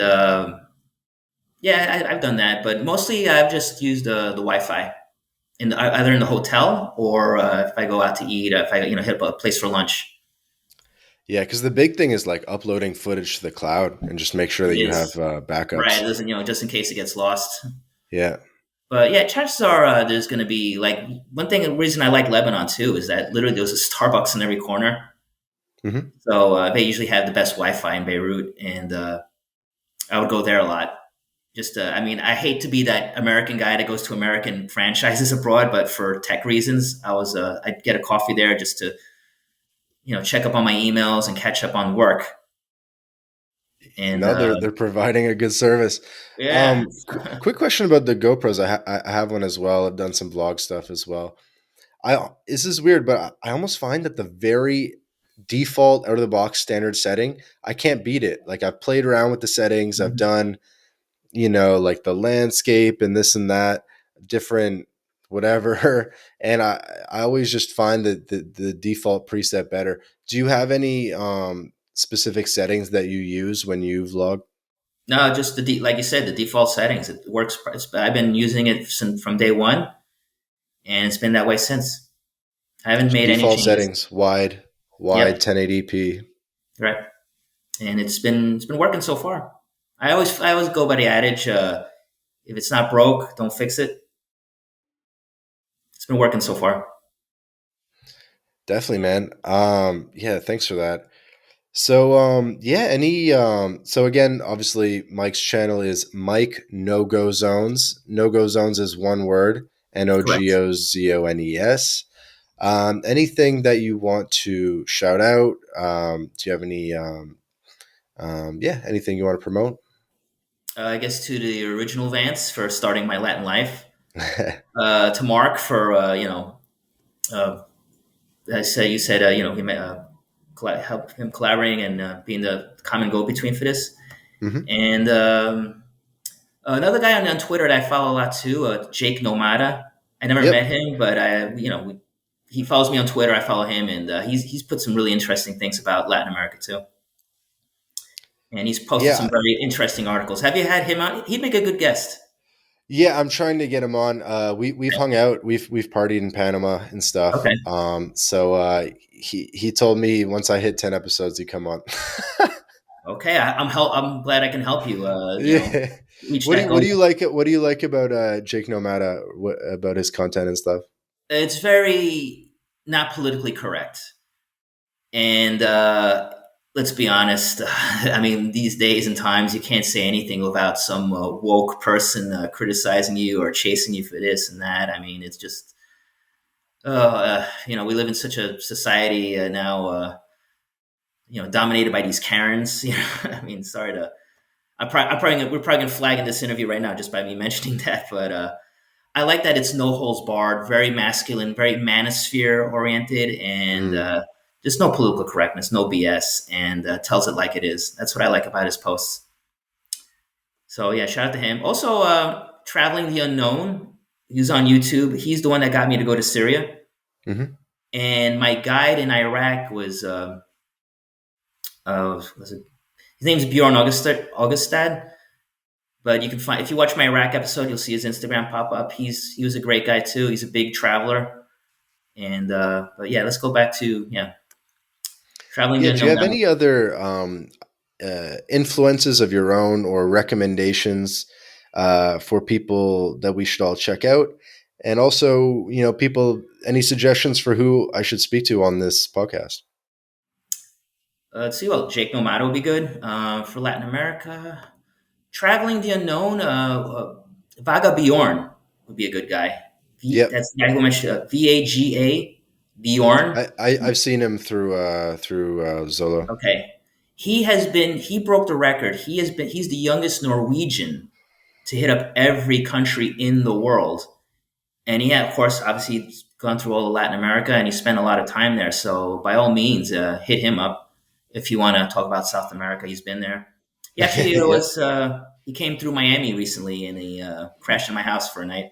yeah, I've done that, but mostly I've just used the Wi-Fi either in the hotel or if I go out to eat, if I hit up a place for lunch. Yeah, because the big thing is like uploading footage to the cloud and just make sure It that you have is right. backups. It doesn't just in case it gets lost. Yeah. But yeah, chances are there's going to be like one thing. The reason I like Lebanon too is that literally there's a Starbucks in every corner. Hmm. So they usually have the best Wi-Fi in Beirut, and I would go there a lot. Just, I mean, I hate to be that American guy that goes to American franchises abroad, but for tech reasons, I'd get a coffee there just to check up on my emails and catch up on work. And No, they're providing a good service. yeah, Quick question about the GoPros. I have one as well. I've done some vlog stuff as well. I This is weird, but I almost find that the very default out of the box standard setting, I can't beat it. Like I've played around with the settings. I've done, like the landscape and this and that, different whatever. And I always just find that the default preset better. Do you have any specific settings that you use when you vlog? no, just like you said, the default settings. It works. I've been using it from day one, and it's been that way since. I haven't So made any default changes. settings, wide Yep, 1080p. right. And it's been working so far. I always go by the adage: if it's not broke, don't fix it. It's been working so far. Definitely, man. Yeah, thanks for that. So yeah, so again, obviously Mike's channel is Mike No Go Zones. No Go Zones is one word, Correct. NoGoZones. Anything that you want to shout out? Do you have any yeah, anything you want to promote? I guess to the original Vance for starting my Latin life. To Mark for uh, I say you said help him collaborating and being the common go between for this. Hmm. And another guy on Twitter that I follow a lot too, Jake Nomada. I never met Yep. him, but he follows me on Twitter. I follow him, and he's put some really interesting things about Latin America too. And he's posted some Yeah. very interesting articles. Have you had him on? He'd make a good guest. Yeah, I'm trying to get him on. We've hung out, we've partied in Panama and stuff. Okay. So he told me once I hit 10 episodes, he'd come on. Okay. I'm glad I can help you. Yeah. Reach that What do goal. you like? What do you like about Jake Nomada? What about his content and stuff? It's very not politically correct, and let's be honest. I mean, these days and times, you can't say anything without some woke person criticizing you or chasing you for this and that. I mean, it's just we live in such a society now. Dominated by these Karens. I mean, sorry to. We're probably gonna flag in this interview right now just by me mentioning that, but I like that it's no holds barred, very masculine, very manosphere oriented, and Mm. just no political correctness, no BS, and tells it like it is. That's what I like about his posts. So yeah, shout out to him. Also, traveling the unknown. He's on YouTube. He's the one that got me to go to Syria, Hmm. and my guide in Iraq was it? His name's Bjorn Augustad. But you can find if you watch my Iraq episode, you'll see his Instagram pop up. He was a great guy too. He's a big traveler, and but yeah, let's go back to traveling the Yeah. Do you unknown have now. any other influences of your own or recommendations for people that we should all check out? And also, people, any suggestions for who I should speak to on this podcast? Let's see. Well, Jake Nomada would be good for Latin America. Traveling the unknown, Vaga Bjorn would be a good guy. Yep. That's the guy who mentioned VAGA. Bjorn. I've seen him through Zolo. Okay. He broke the record. He's the youngest Norwegian to hit up every country in the world. And he had, of course, obviously gone through all of Latin America, and he spent a lot of time there. So by all means, hit him up if you want to talk about South America. He's been there. He actually Yeah. he came through Miami recently, and he crashed in my house for a night.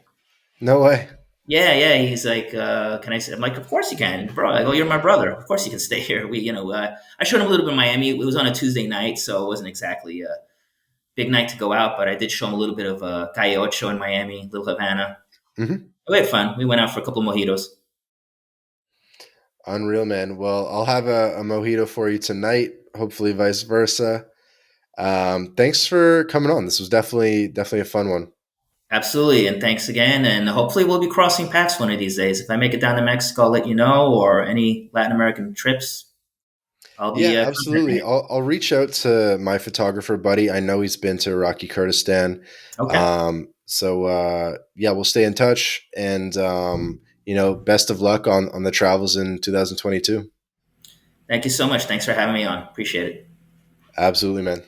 No way. Yeah, yeah. He's like, "Can I stay?" I'm like, "Of course you can, bro." I go, "You're my brother. Of course you can stay here." I showed him a little bit of Miami. It was on a Tuesday night, so it wasn't exactly a big night to go out, but I did show him a little bit of Calle Ocho in Miami, Little Havana. Hmm. We had fun. We went out for a couple of mojitos. Unreal, man. Well, I'll have a mojito for you tonight. Hopefully, vice versa. Thanks for coming on. This was definitely a fun one. Absolutely, and thanks again. And hopefully, we'll be crossing paths one of these days. If I make it down to Mexico, I'll let you know, or any Latin American trips, I'll be Yeah, contacting absolutely. you. I'll reach out to my photographer buddy. I know he's been to Iraqi Kurdistan. Okay. Yeah, we'll stay in touch, and best of luck on the travels in 2022. Thank you so much. Thanks for having me on. Appreciate it. Absolutely, man.